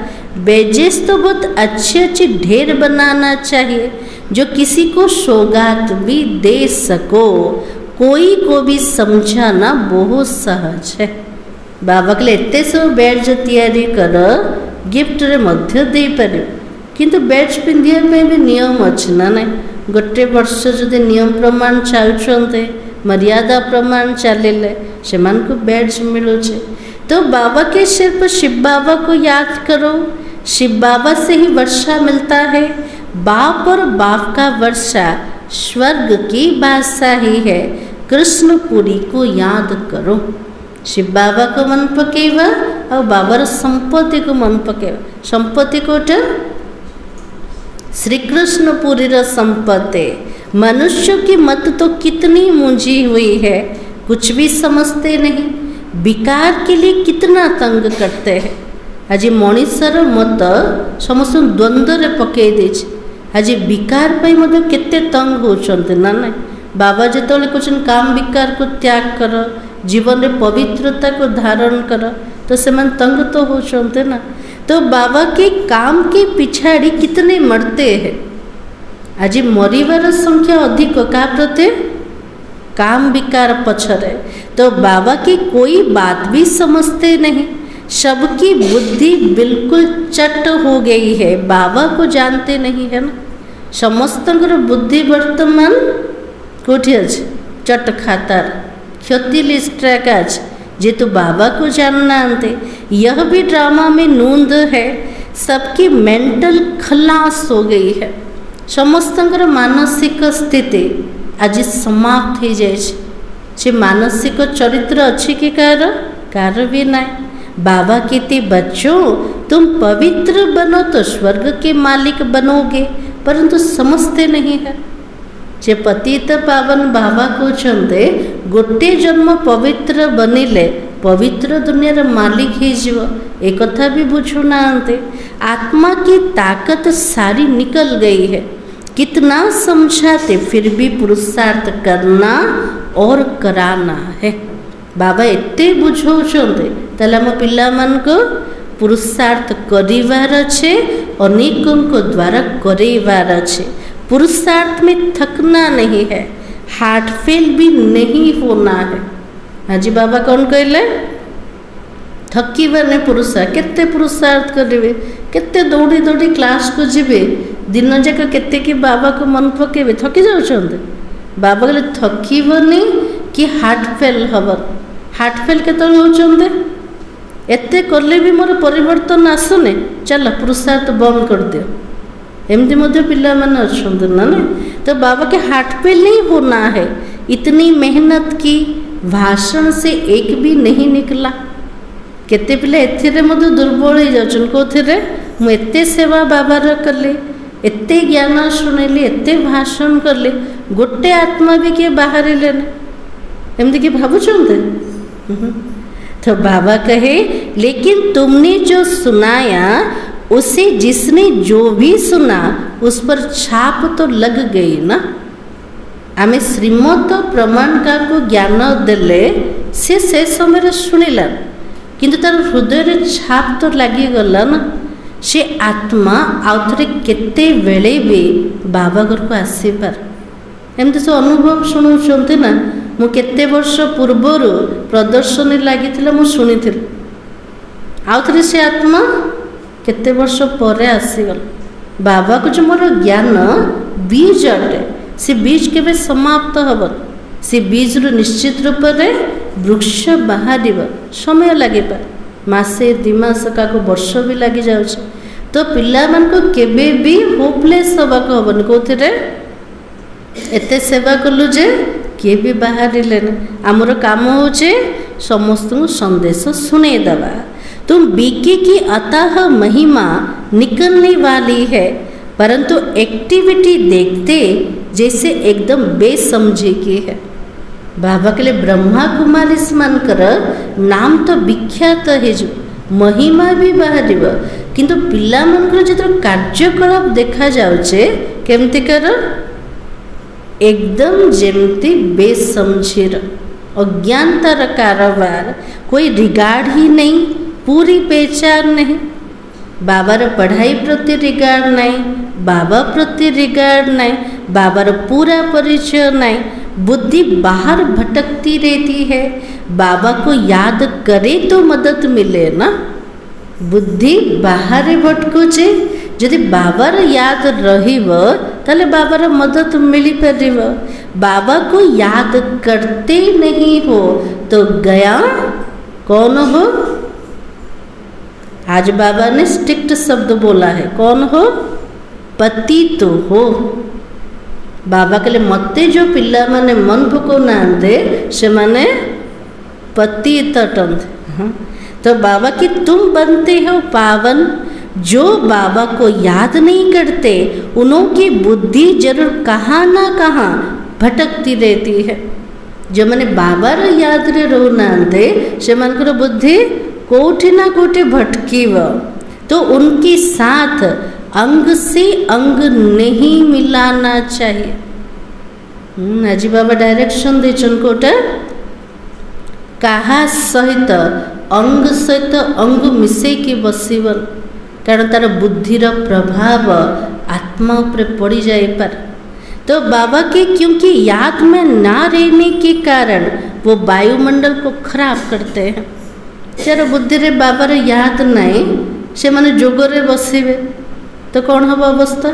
बैजेस तो बहुत अच्छे अच्छे ढेर बनाना चाहिए, जो किसी को सौगात भी दे सको। कोई को भी समझाना बहुत सहज है। बाबा के लिए एते सब बैच तैयारी कर गिफ्ट रे मध्य दे पारे, किंतु बैच पिंधिया भी नियम अच्छे ना ना। गोटे वर्ष जदि नियम प्रमाण चलते, मर्यादा प्रमाण चलिले, से को बैच मिलूँ। तो बाबा के सिर्फ शिव बाबा को याद करो। शिव बाबा से ही वर्षा मिलता है। बाप और बाप का वर्षा स्वर्ग की बादशाही है। कृष्णपुरी को याद करो। शिव बाबा को मन पकेवा और बाबार संपत्ति को मन पकेवा। संपत्ति कोटा श्री कृष्णपुरी संपत्ति मनुष्यों की मत तो कितनी मूंजी हुई है, कुछ भी समझते नहीं, विकार के लिए कितना तंग करते हैं। आज मनीषर मत समस्त द्वंद्व पकई दे। आज विकार पर केते तंग होचंते ना ना। बाबा जो कहते काम विकार को त्याग कर, जीवन में पवित्रता को धारण कर, तो से तंग तो होचंते ना। तो बाबा के काम के पिछाड़ी कितने मरते हैं। आज मरिबार संख्या अधिक क्या प्रति काम विकार पछरे। तो बाबा की कोई बात भी समझते नहीं, सबकी बुद्धि बिल्कुल चट हो गई है, बाबा को जानते नहीं है ना। समस्त बुद्धि वर्तमान कोठी अच्छे चट खातार क्षति लिस्ट्रैक आज जेतु बाबा को जानना आते। यह भी ड्रामा में नूंद है, सबकी मेंटल खलास हो गई है। समस्त मानसिक स्थिति आज समाप्त हो जाए। मानसिक चरित्र अच्छी कि कार भी ना। बाबा कहते बच्चों तुम पवित्र बनो तो स्वर्ग के मालिक बनोगे, परंतु समझते नहीं है। जे पतित पावन बाबा कहते गोटे जन्म पवित्र बनिले पवित्र दुनियार मालिक हो, एक कथा भी बुझुना। आत्मा की ताकत सारी निकल गई है, कितना समझाते फिर भी पुरुषार्थ करना और कराना है। बाबा एते बुझाउछन्ते ताले हम पिला मान को पुरुषार्थ करिवार अच्छे, अनेकों को द्वारा करेवार अच्छे। पुरुषार्थ में थकना नहीं है, हार्ट फेल भी नहीं होना है। आज बाबा कौन कहले थकीबार नहीं पुरुषार्थ। केते पुरुषार्थ करेंगे, केते दौड़ी दौड़ी क्लास को जीवे, दिन जाक केते कि बाबा को मन पकेबे, थकी जाउछन्ते। बाबा कहले थकीबनी कि हार्ट फेल हम। हार्ट फेल केत होचन्ते एते करले भी मोर परिवर्तन आसुने, चल पुरुषार्थ बंद कर दियो। एमती मध्य पिला माने अछन्ते ना ना। तो बाबा के हार्ट फेल नहीं होना है। इतनी मेहनत की, भाषण से एक भी नहीं निकला। केते पिला एथिरे मध्य दुर्बल हो जाउछन। कोथिरे मु एते सेवा बाबार कले, एते ज्ञान शुणिली, एते भाषण कले, गोटे आत्मा भी किए बाहर लेने, एमती कि भावुछन्ते। तो बाबा कहे लेकिन तुमने जो सुनाया उसे जिसने जो भी सुना उस पर छाप तो लग गई ना। आमे श्रीमत प्रमाण का को ज्ञान देले से समय शुणिला, किंतु तार हृदय रे छाप तो लगी गला ना। से आत्मा आउथरे केते बेले भी बाबा घर को आसी पार। एमती सब अनुभव शुणुचंते ना। मु केते वर्ष पूर्वर प्रदर्शनी लगी मु शुणी आउ थे से आत्मा केते वर्ष पर आसीगल। बाबा को जो मोर ज्ञान बीज अटे, से बीज केवे समाप्त हब। से बीज रु निश्चित रूप से वृक्ष बाहर समय लगे पार, मासे दिमास का वर्ष भी लगी जाउछ। तो पिला मान को केबे भी होपलेस हवा को हबन। कोथिरे एते सेवा कलु जे किए भी बाहर लेने। आमर काम होचे समस्त संदेश सुने दवा। तुम बीके की अतः महिमा निकलने वाली है, परंतु एक्टिविटी देखते जैसे एकदम बेसमझे की है। बाबा के लिए ब्रह्मा कुमारी मानकर नाम तो विख्यात है, जो महिमा भी बाहर, किंतु पिला मानकर जो कार्यकलाप देखा जाउचे केमती कर एकदम जेमती बेसमझीर अज्ञानतार कारोबार, कोई रिगार्ड ही नहीं, पूरी पहचान नहीं। बाबार पढ़ाई प्रति रिगार्ड नहीं, बाबा प्रति रिगार्ड नहीं, बाबार पूरा परिचय नहीं, बुद्धि बाहर भटकती रहती है। बाबा को याद करे तो मदद मिले ना, बुद्धि बाहर भटकुचे। यदि बाबार याद रहिब ताले बाबार मदद मिली परिब। बाबा को याद करते नहीं हो तो गया कौन हो। आज बाबा ने स्ट्रिक्ट शब्द बोला है, कौन हो, पति तो हो। बाबा के लिए मते जो पिला माने मन पको नांदे से माने पति तटंत। तो बाबा की तुम बनते हो पावन, जो बाबा को याद नहीं करते उनकी बुद्धि जरूर कहाँ ना कहाँ भटकती रहती है। जो मैंने बाबार याद रे रोना से मनकर बुद्धि कोठी ना कोठी भटकीव। तो उनके साथ अंग से अंग नहीं मिलाना चाहिए। आज बाबा डायरेक्शन देचन कोटा कहा सहित अंग सहित अंग मिसेकी बसवन, कारण तार बुद्धिर प्रभाव आत्मा उपरे पड़ी जाए पर। तो बाबा के क्योंकि याद में ना रहने के कारण वो वायुमंडल को खराब करते हैं। यार बुद्धि रे बाबार याद नहीं से माने जोगरे बसवे तो कौन हम अवस्था,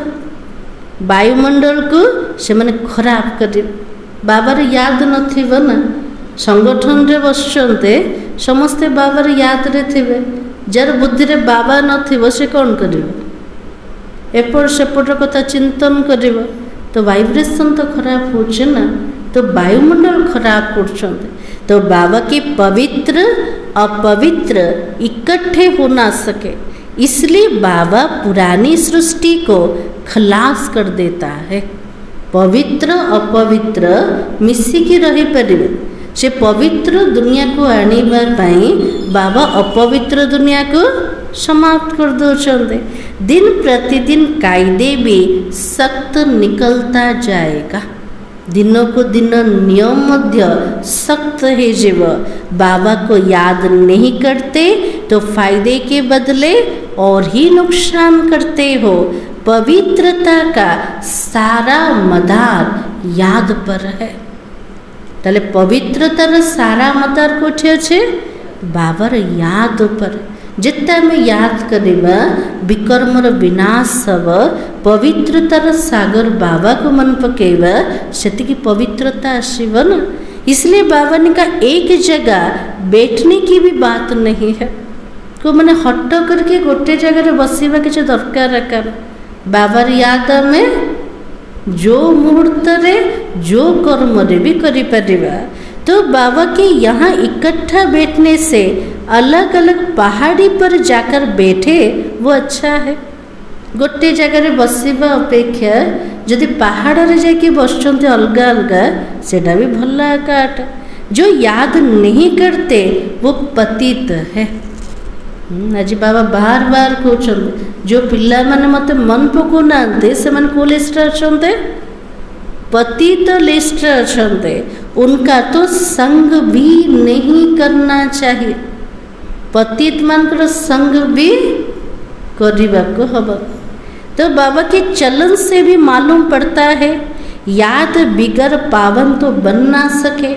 वायुमंडल को से माने खराब कर। बाबार याद नथिबो ना, संगठन रे बसचंते समस्ते बाबार याद रे थिबे, जार बुद्धि रे बाबा नथिबो से कौन करिवो, एपट सेपट कथा चिंतन करिवो तो वाइब्रेशन तो खराब होचे ना, तो वायुमंडल खराब करछंते। तो बाबा के पवित्र अपवित्र इकट्ठे हो ना सके, इसलिए बाबा पुरानी सृष्टि को खलास कर देता है। पवित्र अपवित्र मिसिकी रही परिवे, से पवित्र दुनिया को आनिबा पाई बाबा अपवित्र दुनिया को समाप्त कर दौरान। दिन प्रतिदिन कायदे भी सख्त निकलता जाएगा, दिनों को दिन नियम मध्य सख्त है। जीव बाबा को याद नहीं करते तो फायदे के बदले और ही नुकसान करते हो। पवित्रता का सारा मदार याद पर है। ताले पवित्रतार सारा मदार कोठे अच्छे बाबार याद पर। जितना में याद करवा विकर्मर विनाश सब, पवित्रतार सागर बाबा को मन पकेवा सेतिकी पवित्रता आसीब ना। इसलिए बाबा ने कहा एक जगह बैठने की भी बात नहीं है, को मैंने हट करके गोटे जगह बसवा किसी दरकार कर। बाबार याद में जो मुहूर्त रे जो कर्म रे भी करि परिबा। तो बाबा के यहाँ इकट्ठा बैठने से अलग अलग पहाड़ी पर जाकर बैठे वो अच्छा है। गोटे जगह बसवा अपेक्षा जदि पहाड़ रे जाके बसचंते अलगा अलगा सेटा भी भला काट। जो याद नहीं करते वो पतित है। आज बाबा बार बार कहते जो पिला माने मते मन पको नांते से मन को लिस्ट अछंते पतित लिस्ट अछंते, उनका तो संग भी नहीं करना चाहिए। पतित मानकर संग भी करने को हब। तो बाबा के चलन से भी मालूम पड़ता है याद बिगर पावन तो बन ना सके।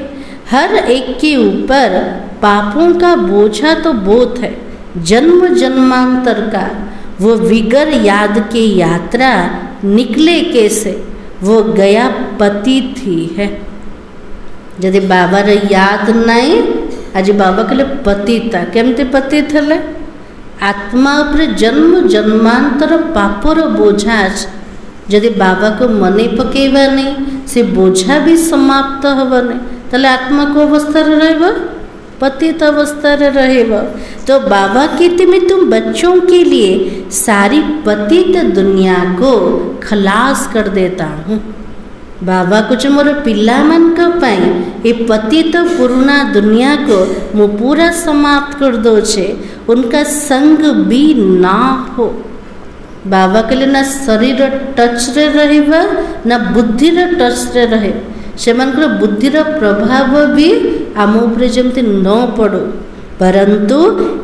हर एक के ऊपर पापों का बोझा तो बहुत है, जन्म जन्मांतर का। वो विगर याद के यात्रा निकले कैसे, वो गया पतित ही है। यदि बाबा रे याद नहीं आज बाबा के लिए पतिता केमती पतित है। आत्मा उपरे जन्म जन्मांतर पापर बोझा जदि बाबा को मने पकेवा नहीं से बोझा भी समाप्त हब नहीं, ताले आत्मा को अवस्था रह पतित अवस्था रहेगा। तो बाबा कहते मैं तुम बच्चों के लिए सारी पतित दुनिया को खलास कर देता हूँ। बाबा कुछ मोर पिला मन का पाई ये पतित पुराना दुनिया को मु पूरा समाप्त कर दो छे, उनका संग भी ना हो। बाबा के लिए ना शरीर टच रे रहेगा ना बुद्धि रे टच रे रहे, से बुद्धिर प्रभाव भी आम उपरे जमती न पड़ो। परंतु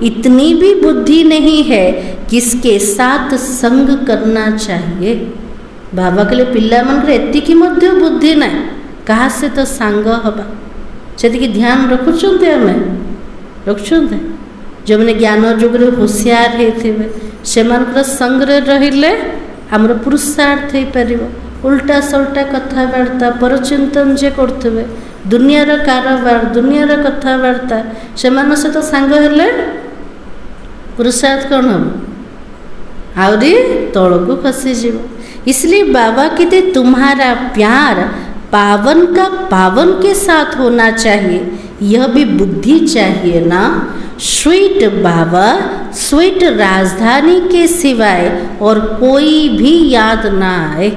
इतनी भी बुद्धि नहीं है किसके साथ संग करना चाहिए। बाबा के लिए पिला मन एतिकी मध्य बुद्धि ना कहा से तो सांग हवा से ध्यान रखुंट आम रखुंट। जो मैंने ज्ञान जुगे होशियार होते संग रहिले आमर पुरुषार्थ हो पार। उल्टा सल्टा कथबार्ता परचिंतन जे करते दुनियार कारोबार दुनियार कथबार्ता से सहित सांग हेले पुरुषार्थ कौन हम आहरी तल को खसीज। इसलिए बाबा कहते तुम्हारा प्यार पावन का पावन के साथ होना चाहिए, यह भी बुद्धि चाहिए ना। स्वीट बाबा स्वीट राजधानी के सिवाय और कोई भी याद ना आए।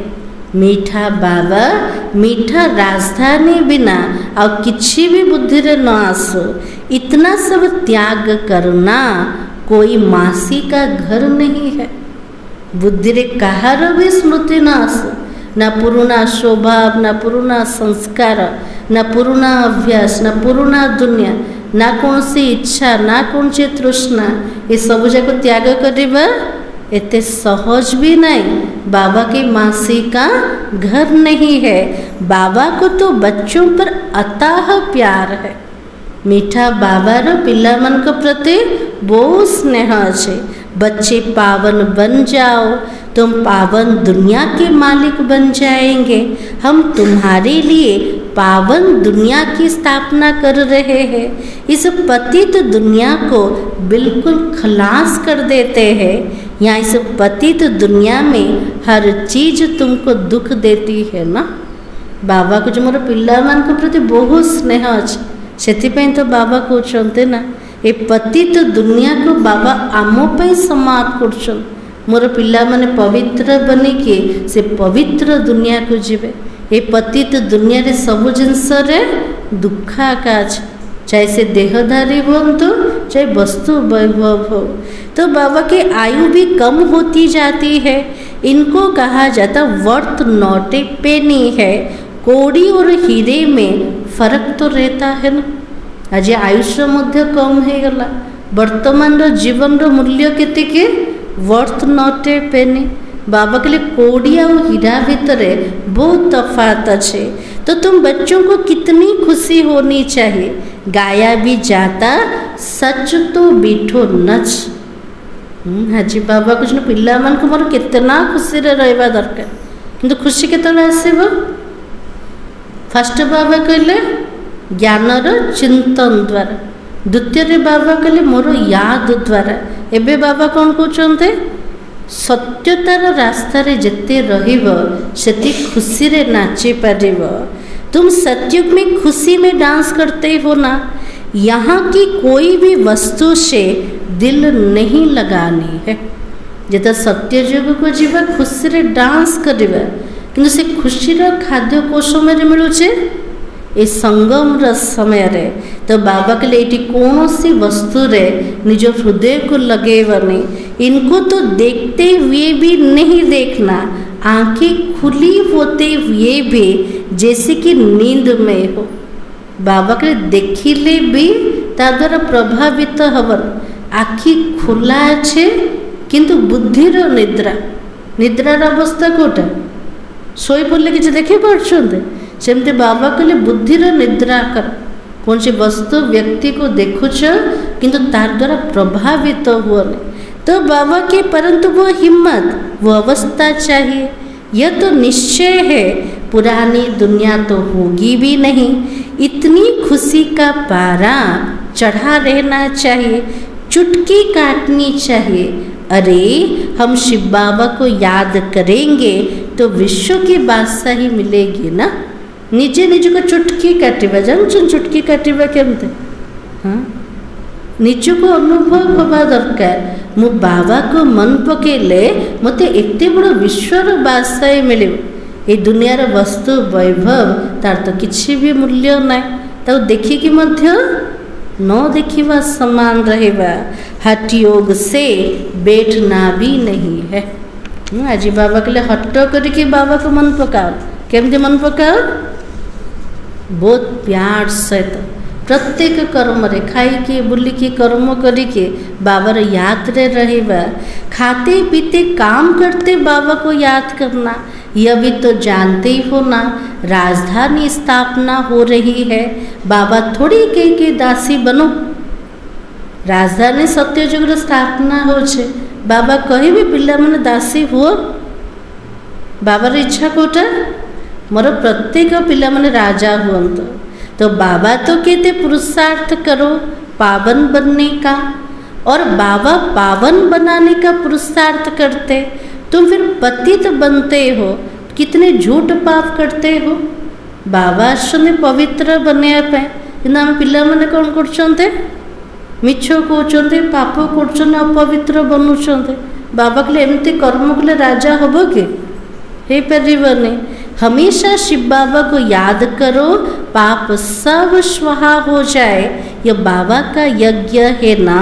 मीठा बाबा मीठा राजधानी बिना और किसी भी बुद्धि रे न आसो। इतना सब त्याग करना कोई मासी का घर नहीं है। बुद्धि रे कहार भी स्मृति न आसो, ना पुराना स्वभाव, ना पुराना संस्कार, ना पुराना अभ्यास, ना पुराना दुनिया, ना कौन सी इच्छा, ना कौन सी तृष्णा, ये सब जाक त्याग करवा इतने सहज भी नहीं। बाबा के मासी का घर नहीं है। बाबा को तो बच्चों पर अथाह प्यार है। मीठा बाबार पिला मन को प्रति बहुत स्नेह अच्छे। बच्चे पावन बन जाओ, तुम पावन दुनिया के मालिक बन जाएंगे। हम तुम्हारे लिए पावन दुनिया की स्थापना कर रहे हैं। इस पतित दुनिया को बिल्कुल खलास कर देते हैं। यहाँ इस पतित दुनिया में हर चीज तुमको दुख देती है ना। बाबा को जो मोर पिला मान को प्रति बहुत स्नेह अच्छे, से तो बाबा कहते ना ए पतित दुनिया को बाबा आम समाप्त कर। मोर पिला माने पवित्र बनिके से पवित्र दुनिया को जीवे। ए पतित दुनिया रे सब जिनस दुखाकाश, चाहे से देहधारी हुंतु चाहे वस्तु वैभव हो। तो बाबा की आयु भी कम होती जाती है। इनको कहा जाता वर्थ नॉट ए पेनी है। कोड़ी और हीरे में फर्क तो रहता है ना। आज आयुष्य मध्य कम हो गला। वर्तमान जीवन मूल्य केते वर्थ नॉट ए पेनी। बाबा के लिए कोड़ी और हीरा भितर बहुत तफात अच्छे। तो तुम बच्चों को कितनी खुशी होनी चाहिए। गाया भी जाता सच तो बीठो नच। हाजी बाबा कुछ पिला मान को मोर कितना खुशी रहा दरकार, किंतु खुशी केतले आसब। फर्स्ट बाबा कहले ज्ञानर चिंतन द्वारा, द्वितीय बाबा कहले मोर याद द्वारा। एबे बाबा कौन कहते सत्यतार रास्तार जिते रहिब सेति खुशी रे नाची पारिब। तुम सत्युग में खुशी में डांस करते हो ना। यहाँ की कोई भी वस्तु से दिल नहीं लगानी है। जिते सत्य युग को जीवा खुशी रे डांस करवा, किंतु से खुशी खाद्य को समय मिलूचे ए संगम समय रे। तो बाबा के लिए कौन सी वस्तु रे निज हृदय को लगेवनी। इनको तो देखते हुए भी नहीं देखना, आंखें खुली होते हुए भी जैसे कि नींद में हो। बाबा के देखिले भी ता द्वारा प्रभावित हवन। आखि खुला अच्छे किंतु बुद्धिर निद्रा, निद्रार अवस्था कोटा शोई पड़े कि देखी पार्छन्ते सेमती बाबा कहले बुद्धिर निद्रा कर। कौन सी वस्तु व्यक्ति को देखुच किंतु तार द्वारा प्रभावित हुए तो बाबा के, परंतु वो हिम्मत वो अवस्था चाहिए। यह तो निश्चय है पुरानी दुनिया तो होगी भी नहीं। इतनी खुशी का पारा चढ़ा रहना चाहिए, चुटकी काटनी चाहिए। अरे हम शिव बाबा को याद करेंगे तो विश्व की बादशाही मिलेगी ना। निजे निज को चुटकी काटिबा, जानछन चुटकी काटिबा केमते? हाँ, निज को अनुभव हवा दरकार। मु बाबा को मन पकेले मते एते बड़ विश्वर बादशाही मिले। ए दुनियार वस्तु वैभव तार तो किसी भी मूल्य ना। तो देखिकी मध्य न देखिबा समान रहेबा। हठ योग से बैठना भी नहीं है। आज बाबा के लिए हट करके बाबा को मन पकाओ। केमती मन पकाओ? बहुत प्यार सहित प्रत्येक कर्म रे खाई बुलिकी कर्म करिके बाबार याद रे रहेबा। खाते पीते काम करते बाबा को याद करना। यह भी तो जानते ही हो ना, राजधानी स्थापना हो रही है। बाबा थोड़ी के दासी बनो। राजधानी सत्यजुग स्थापना हो छे। बाबा कहे भी पिला माने दासी हुओ। बाबार इच्छा कोटा मोर प्रत्येक पिला माने राजा हुअंत। तो बाबा तो कहते पुरुषार्थ करो पावन बनने का, और बाबा पावन बनाने का पुरुषार्थ करते। तुम फिर पतित बनते हो, कितने झूठ पाप करते हो। बाबा आसने पवित्र बनने पे, आम पिला माने कौन करछन्ते? मिछ कहते पाप कर अपवित्र बनुंट बाबा कहले एमती कर्म कले राजा हम कि हो पारनी। हमेशा शिव बाबा को याद करो, पाप सब स्वाहा हो जाए। यह बाबा का यज्ञ है ना,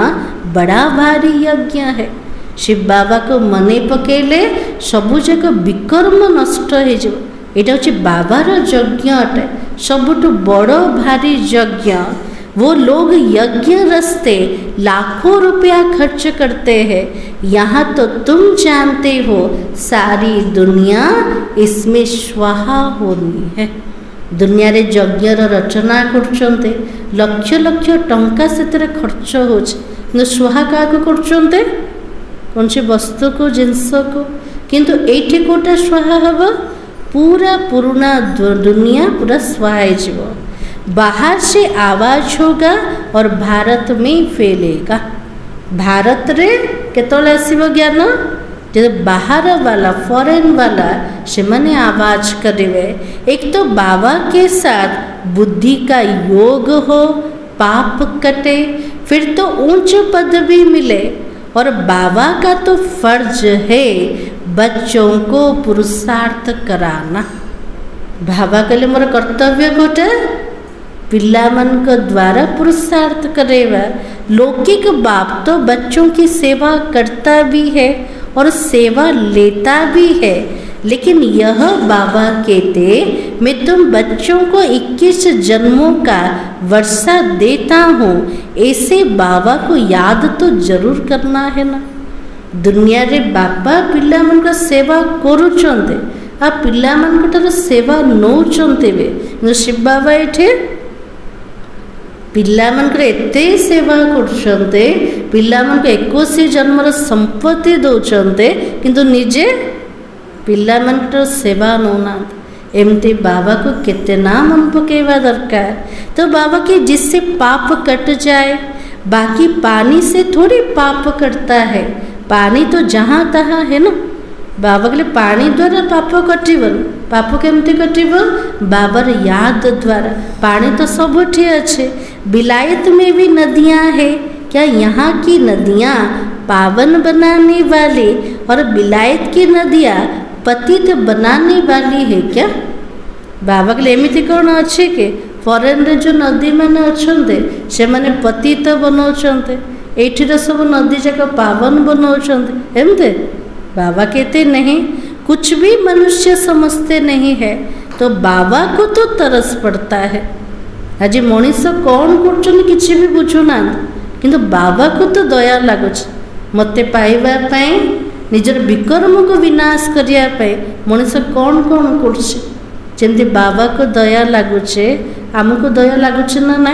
बड़ा भारी यज्ञ है। शिव बाबा को मने पकेले सबु जाक विकर्म नष्ट हो जाए। यहाँ हूँ बाबार यज्ञ अटे, सबुठ बड़ भारी यज्ञ। वो लोग यज्ञ रस्ते लाखों रुपया खर्च करते हैं। यहाँ तो तुम जानते हो सारी दुनिया इसमें स्वाहा होनी है। दुनिया रे यज्ञर रचना करछन्ते, लक्ष लक्ष टंका से खर्च हो स्वाहा क्या करछन्ते कौन सी वस्तु को जिनस को, किंतु एठी कोटा स्वाहा हब पूरा पुराना दुनिया पूरा स्वाहा हो। बाहर से आवाज होगा और भारत में फैलेगा। भारत रे केतले आसीबो ज्ञान जब बाहर वाला फॉरेन वाला से मने आवाज करेंगे। एक तो बाबा के साथ बुद्धि का योग हो, पाप कटे, फिर तो ऊंच पदवी मिले। और बाबा का तो फर्ज है बच्चों को पुरुषार्थ कराना। बाबा कहले मोर कर्तव्य गोटे पिला मन को द्वारा पुरुषार्थ करेगा। लौकिक बाप तो बच्चों की सेवा करता भी है और सेवा लेता भी है, लेकिन यह बाबा कहते मैं तुम बच्चों को 21 जन्मों का वर्षा देता हूँ। ऐसे बाबा को याद तो जरूर करना है ना। दुनिया रे बापा पिला मन का सेवा करुचंते, आ पिला मन को तर सेवा नौचंते बे। शिव बाबा एठे पिला मन को एते सेवा करछन्ते, पिला मन को 21 जन्मर संपत्ति दौचंते, किंतु निजे पिला मन को सेवा नौना। एमती बाबा को कितना मन पकेवा दरकार। तो बाबा के जिससे पाप कट जाए, बाकी पानी से थोड़ी पाप कटता है। पानी तो जहाँ तहाँ है ना। बाबा के लिए पानी द्वारा पाप कटिबन, पाप केमती कटिब बाबार याद द्वारा। पानी तो सबुठी अच्छे, बिलायत में भी नदियाँ है। क्या यहाँ की नदियाँ पावन बनाने वाली और बिलायत की नदियाँ पतित बनाने वाली है क्या? बाबा के एमती कौन अच्छे के फॉरेन रे जो नदी मैंने अच्छे से मैंने पतित बनाऊँचे, एठिर सब नदी जाक पावन बनाऊँचे एमते। बाबा कहते नहीं, कुछ भी मनुष्य समझते नहीं है, तो बाबा को तो तरस पड़ता है। आज मनीष कौन कर किसी भी बुझुना, किंतु बाबा को तो दया लगुच मते पाइबा पाई, निजर विकर्म को विनाश करने मनीष कौन कौन करमती बाबा को दया लगुचे। आमको दया लगुच ना ना,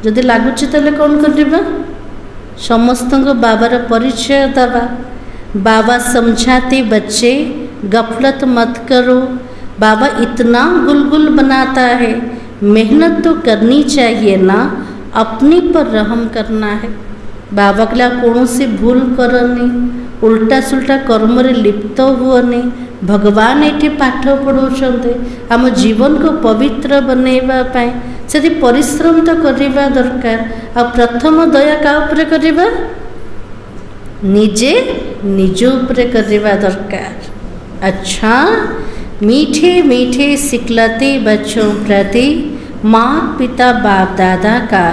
जदि लगुच ताले कौन करबा? समस्त बाबार परिचय दबा। बाबा समझाते बच्चे गफलत मत करो, बाबा इतना गुलगुल बनाता है, मेहनत तो करनी चाहिए ना, अपने पर रहम करना है। बाबा के लिए कौन सी भूल करनी, उल्टा सुल्टा कर्म रे लिप्त हुअनी। भगवान ये पाठ पढ़ाते आम जीवन को पवित्र बनैबा पाए, से परिश्रम तो करवा दरकार। आ प्रथम दया का उपरे करवा, निजे निज उपरे करवा दरकार। अच्छा, मीठे मीठे सिखलाते बच्चों प्रति माँ पिता बाप दादा का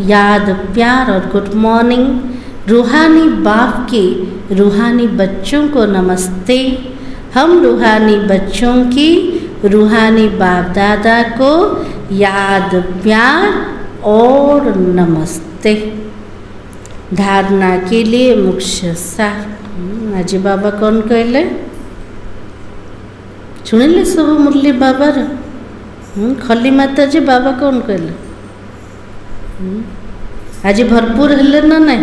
याद प्यार और गुड मॉर्निंग। रूहानी बाप के रूहानी बच्चों को नमस्ते। हम रूहानी बच्चों की रूहानी बाप दादा को याद प्यार और नमस्ते। धारणा के लिए मुख्य सार आज बाबा कौन कहले शुणिले सब मुरली बाबार खली माता जी बाबा कौन कहले आज भरपूर हेले ना ना।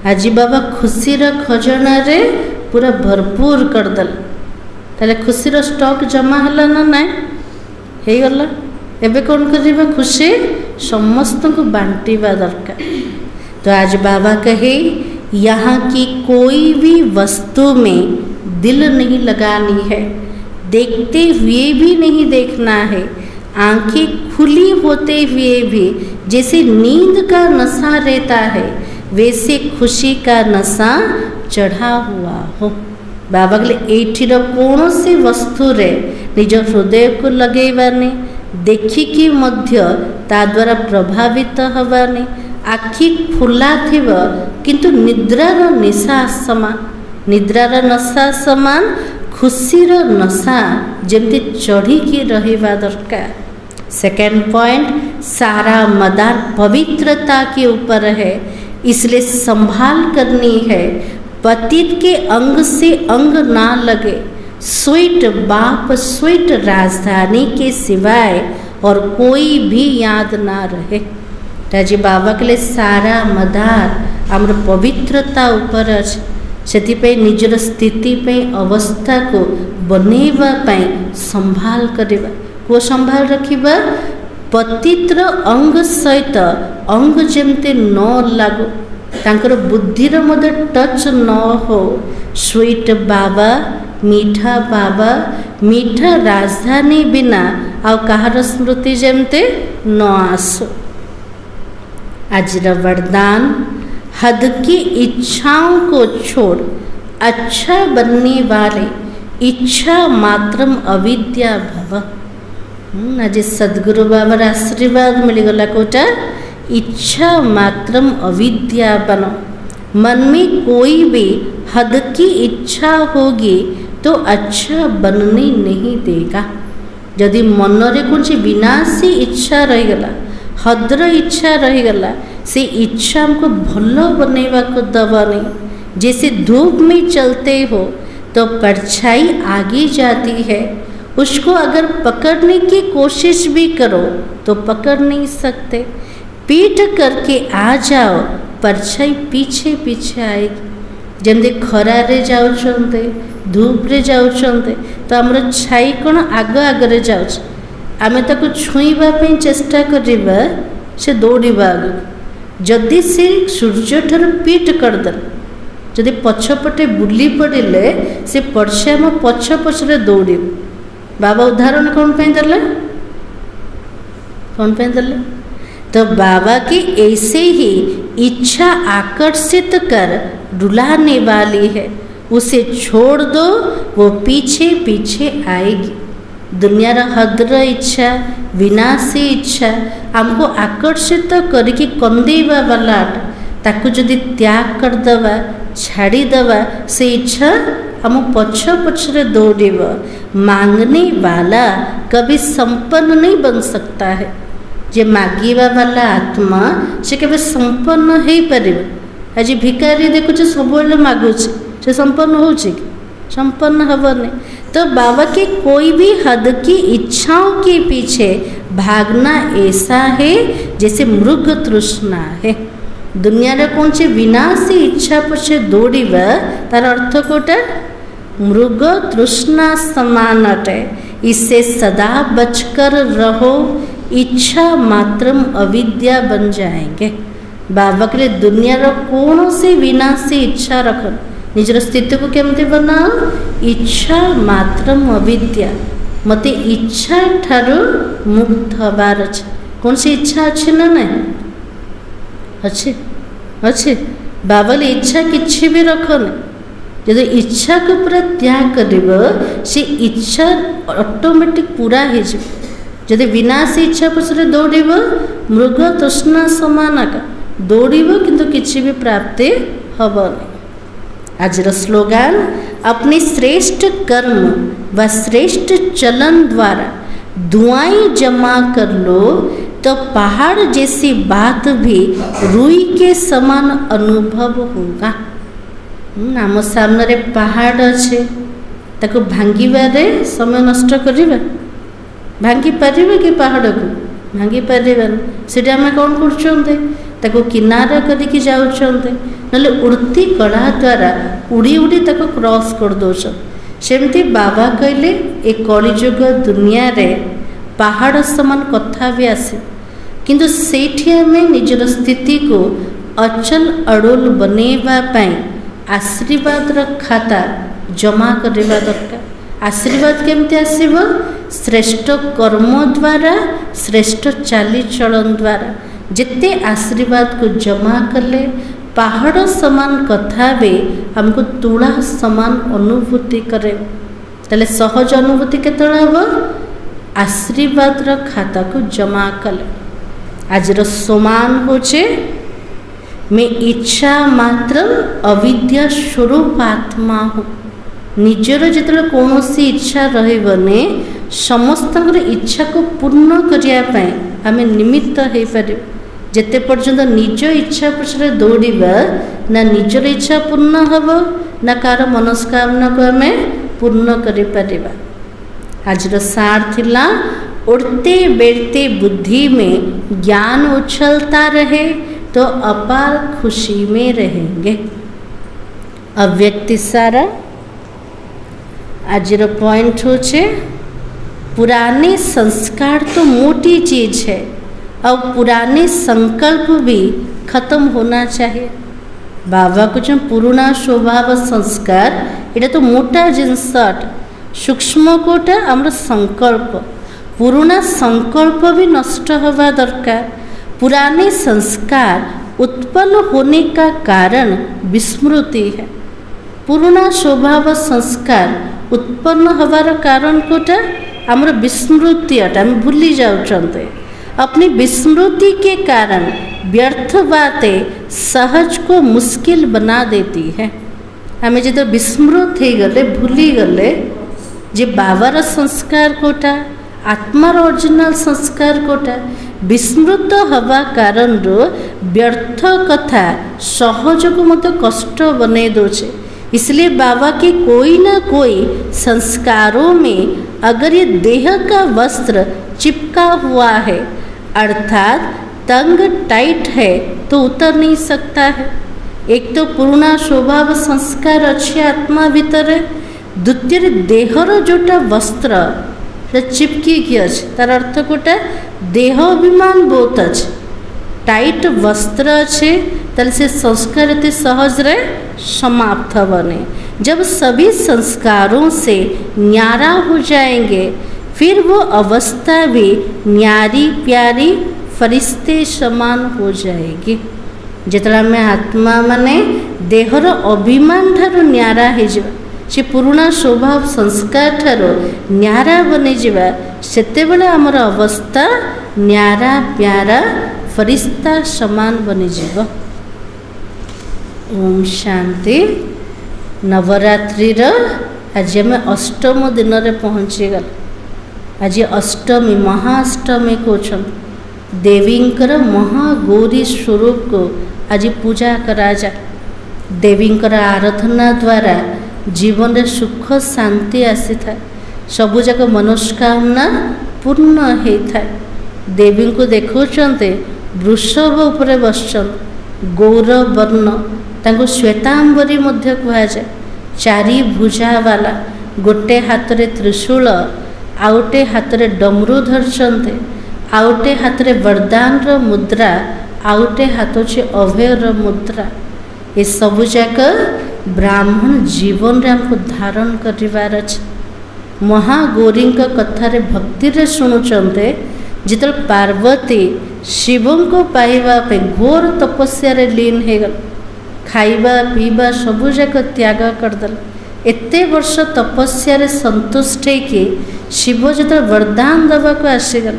आज बाबा खुशीर खजाना रे पूरा भरपूर करदेल, ताले खुशीर स्टॉक जमा है ना ना हो गला। एबे कौन करिबा? खुशी समस्त को बांटीबा दरकार। तो आज बाबा कहे यहाँ की कोई भी वस्तु में दिल नहीं लगानी है, देखते हुए भी नहीं देखना है, आंखें खुली होते हुए भी जैसे नींद का नशा रहता है वैसे खुशी का नशा चढ़ा हुआ हो। बाबा कहले एठिर कौन सी वस्तु रे निज हृदय को लगेबानी देखिकी मध्य ता द्वारा प्रभावित हबानी आखि खुला थिब किंतु निद्रार निशा समान निद्रार नशा समान खुशीर नशा जमती चढ़ी रहिबा दरकार। सेकेंड पॉइंट, सारा मदार पवित्रता के ऊपर है, इसलिए संभाल करनी है पतित के अंग से अंग ना लगे। स्वीट बाप स्वीट राजधानी के सिवाय और कोई भी याद ना रहे। ताजी बाबा के लिए सारा मदार आमर पवित्रता ऊपर अच्छे से निजर स्थिति पे अवस्था को बनैवा संभाल करवा को संभाल रखिबा पतित्र अंग सहित अंग जमते न लागू तांकर बुद्धिर मध्य टच न हो। स्वीट बाबा मीठा बाबा मीठा राजधानी बिना आ कहार स्मृति जमते न आसो। आज वरदान, हद की इच्छाओं को छोड़ अच्छा बनने वाले इच्छा मात्रम अविद्या भव। आज सद्गुरु बाबार आशीर्वाद मिलगला कोटा इच्छा मात्रम अविद्या बनो। मन में कोई भी हद की इच्छा होगी तो अच्छा बनने नहीं देगा। यदि मन रे कुछ विनाशी इच्छा रहीगला हद्र इच्छा रहीगला से इच्छा हमको भलो बनैवा को दबानी। जैसे धूप में चलते हो तो परछाई आगे जाती है, उसको अगर पकड़ने की कोशिश भी करो तो पकड़ नहीं सकते। पीट करके आ जाओ परछाई पीछे पीछे आएगी। जमती खरा रे जाउछन्ते धूप रे जाउछन्ते तो हमर छाई कौन आग आगरे जाउछ, आमे ताको छुईबा पे चेष्टा करिबा से दौड़िबा आगु। जदि से सूर्य ठार पीट करदे जदि पछपटे बुली पड़े से परछाई आम पछ पछरे दौड़। बाबा उदाहरण कौन पे देले कौन पे देले तो बाबा की ऐसे ही इच्छा आकर्षित कर रुलाने वाली है, उसे छोड़ दो वो पीछे पीछे आएगी। दुनियार हद्र इच्छा विनाशी इच्छा हमको आकर्षित करके कंदेवा वाला ताकू जदि त्याग करदवा छाड़ीदवा से इच्छा हम पछ पछरे दौड़ब। मांगने वाला कभी संपन्न नहीं बन सकता है। जे मागिबा वाला आत्मा से केबे संपन्न हो पारे। आज भिकारी देखुचे सब मागुचे से संपन्न होचे कि संपन्न हेबनी। तो बाबा के कोई भी हद की इच्छाओं के पीछे भागना ऐसा है जैसे मृग तृष्णा है। दुनिया रे कौन से विनाशी इच्छा पछे दौड़िबा तार अर्थ कोटा मृग तृष्णा समान अटे। इससे सदा बचकर रहो, इच्छा मात्रम अविद्या बन जाएंगे। बाबा के लिए दुनिया रो कौन से विनाशी इच्छा रखो निजर स्थिति को केमती बनाओ इच्छा मात्रम अविद्या। मते इच्छा ठारू मुक्त हबार अच्छे। कौन सी इच्छा अच्छी ना नहीं अच्छे अच्छे बाबा ले इच्छा किसी भी रखने। जब इच्छा को पूरा त्याग कर से इच्छा ऑटोमेटिक पूरा हो जाए। जदि विनाशी इच्छा पछरे दौड़ब मृग तृष्णा समान का दौड़ब किंतु किसी भी प्राप्ति हेबनी। आज स्लोगान, अपने श्रेष्ठ कर्म व श्रेष्ठ चलन द्वारा दुआएं जमा कर लो तो पहाड़ जैसी बात भी रुई के समान अनुभव होगा। आम सामने पहाड़ अच्छे ताको भांगिबारे समय नष्ट करिबा भांगी पारिबे कि पहाड़ को भांगी पारिबान। सेटा आम कौन करछन्ते ताको किनारा करके जाउछन्ते नले उड़ती कड़ा द्वारा उड़ी उड़ी ताको क्रॉस कर दौछन। सेमती बाबा कहले ए कलिजुग दुनिया रे पहाड़ समान कथा भी आसे किंतु सेठी हमें निजर स्थिति को अचल अड़ोल बनेवा पाई आशीर्वाद खाता जमा करवा दरकार। आशीर्वाद केमती आसीबो श्रेष्ठ कर्म द्वारा श्रेष्ठ चाली चलन द्वारा। जिते आशीर्वाद को जमा कले पहाड़ समान कथा भी हमको तुला समान अनुभूति करे। ताले सहज अनुभूति केतळ हम आशीर्वाद खाता को जमा कले। आज समान होचे मैं इच्छा मात्र अविद्या स्वरूप आत्मा हूँ। निजर जिते कौन इच्छा रही समस्त इच्छा को पूर्ण करने आम निमित्त हो पार। जिते पर्यंत निज इच्छा पछरे दौड़ा ना निजर इच्छा पूर्ण हम ना कार मनस्कामना को आम पूर्ण कर। आज सार थिला उड़ते बैठते बुद्धि में ज्ञान उछलता रहे तो अपार खुशी में रहेंगे। अव्यक्ति सारा आज पॉइंट होचे पुराने संस्कार तो मोटी चीज है और पुराने संकल्प भी खत्म होना चाहिए। बाबा को जो पुराना स्वभाव संस्कार ये तो मोटा जिनस सूक्ष्म कोटा आमर संकल्प पुराना संकल्प भी नष्ट होगा दरकार। पुराने संस्कार उत्पन्न होने का कारण विस्मृति है। पुराना स्वभाव संस्कार उत्पन्न होवार कारण कोटा आमर विस्मृति अटा आम भूली जाउछन्ते। अपनी विस्मृति के कारण व्यर्थ बातें सहज को मुश्किल बना देती है। आम जो विस्मृत हो गले भूली गले जे बाबार संस्कार कोटा आत्मार ओरिजिनल संस्कार कोटा विस्मृत हवा कारण व्यर्थ कथा सहज को मत कष्ट बने दोचे। इसलिए बाबा के कोई ना कोई संस्कारों में अगर ये देह का वस्त्र चिपका हुआ है अर्थात तंग टाइट है तो उतर नहीं सकता है। एक तो पुराना स्वभाव संस्कार अच्छे आत्मा भीतर है, द्वितीय देहर जोटा वस्त्र चिपकी अच्छे तार अर्थ गोटे देह अभिमान बहुत अच्छे टाइट वस्त्र अच्छे ताले से संस्कार इतने सहज रे समाप्त बने। जब सभी संस्कारों से न्यारा हो जाएंगे फिर वो अवस्था भी न्यारी प्यारी फरिश्ते समान हो जाएगी। जितना में आत्मा माने देहर अभिमान ठारो न्यारा हो जाए से पुराना स्वभाव संस्कार ठारो न्यारा बनी जावा सेते बेले आमर अवस्था न्यारा प्यारा फरिश्ता समान बनी जीव। ओम शांति। नवरात्रि आज आम अष्टम दिन में पहुँची गल। आज अष्टमी महाअष्टमी कहते देवींकर महागौरी स्वरूप को आज पूजा करा जा। देवींकर आराधना द्वारा जीवन रे सुख शांति आसी था सबु जाक मनस्कामना पूर्ण होता है। देवी को देखते वृषभ उपरे बसचन गौर वर्ण तांको श्वेतांबरी मध्य कहुए चारि भुजा वाला गोटे हाथ रे त्रिशूल आउटे हाथ रे डमरू धरचंते आउटे हाथ रे वरदान रो मुद्रा आउटे हाथ से अभयर मुद्रा ये सबु जाक ब्राह्मण जीवन रे हमको धारण करिवार अछि। महागौरी कथा रे भक्ति रे शुणुचंते जिते पार्वती शिवं को पाइबा पे घोर तपस्या रे लीन हो गल खाइबा पीबा सबु जाक त्याग करदल। एते वर्ष तपस्या रे संतुष्ट होके शिव जो वरदान दबा को आसीगल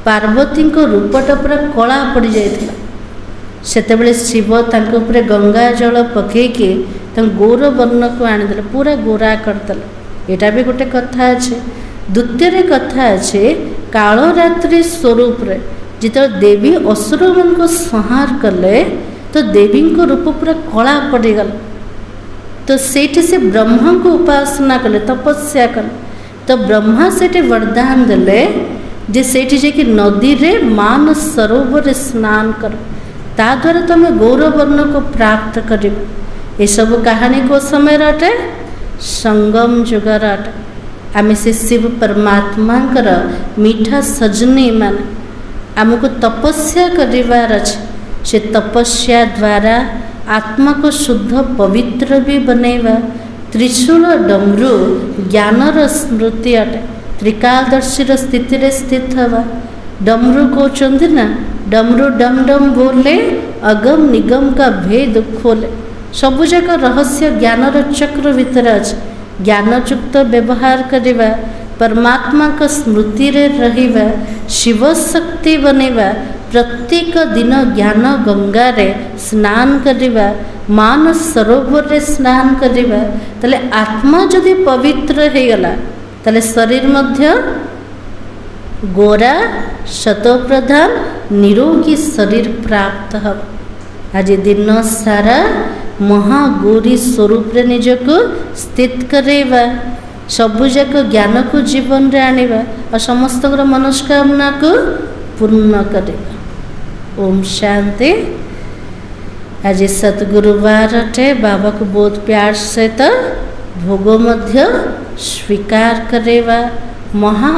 पार्वती को रूपटा पूरा कला पड़ जाइथिला। सेतेबेले शिव तांको उपरे गंगा जल पकेके गौर वर्ण को आनीदे पूरा गोरा करदे। यहाँ भी गोटे कथा अच्छे। द्वितीय कथा अच्छे कालरात्रि स्वरूप रे जिते देवी असुर मन को संहार कले तो देवी को रूप पूरा कला पड़गला तो सेठी से ब्रह्मा को उपासना कले तपस्या कले तो ब्रह्मा सेठी वरदान देले जे सेठी जे नदी रे मान सरोवर स्नान कर ता द्वारा तुम गौरवर्ण को प्राप्त कर। ये सब कहानी को समय अटे संगम जुगर अटे। आम से शिव परमात्मा मीठा सजनी मान आमको तपस्या करार अच्छे से तपस्या द्वारा आत्मा को शुद्ध पवित्र भी बनैवा। त्रिशूल डमरू ज्ञानर स्मृति अटे त्रिकालदर्शी स्थिति रे स्थित हवा। डमरू कहते ना डमरू डम डम बोले, अगम निगम का भेद खोले। सबुजाक रहस्य ज्ञानर चक्र भितर अच्छे। ज्ञानयुक्त व्यवहार करवा, परमात्मा का स्मृति रे रहिबा, शिव शक्ति बनेबा, प्रत्येक दिन ज्ञान गंगा रे स्नान करवा, मान सरोवर रे स्नान करवा, तले आत्मा जदि पवित्र हो गला तले शरीर मध्य गोरा शतप्रधान निरोगी शरीर प्राप्त हो। आज दिन सारा महागौरी स्वरूप रे निजको स्थित करेवा, सबुजाक ज्ञान को जीवन रे आनिबा और समस्त मनोस्कामना को पूर्ण करेगा। ओम शांति। आज सतगुरुवार टे बाबा को बहुत प्यार सहित भोग मध्य स्वीकार करेवा। महा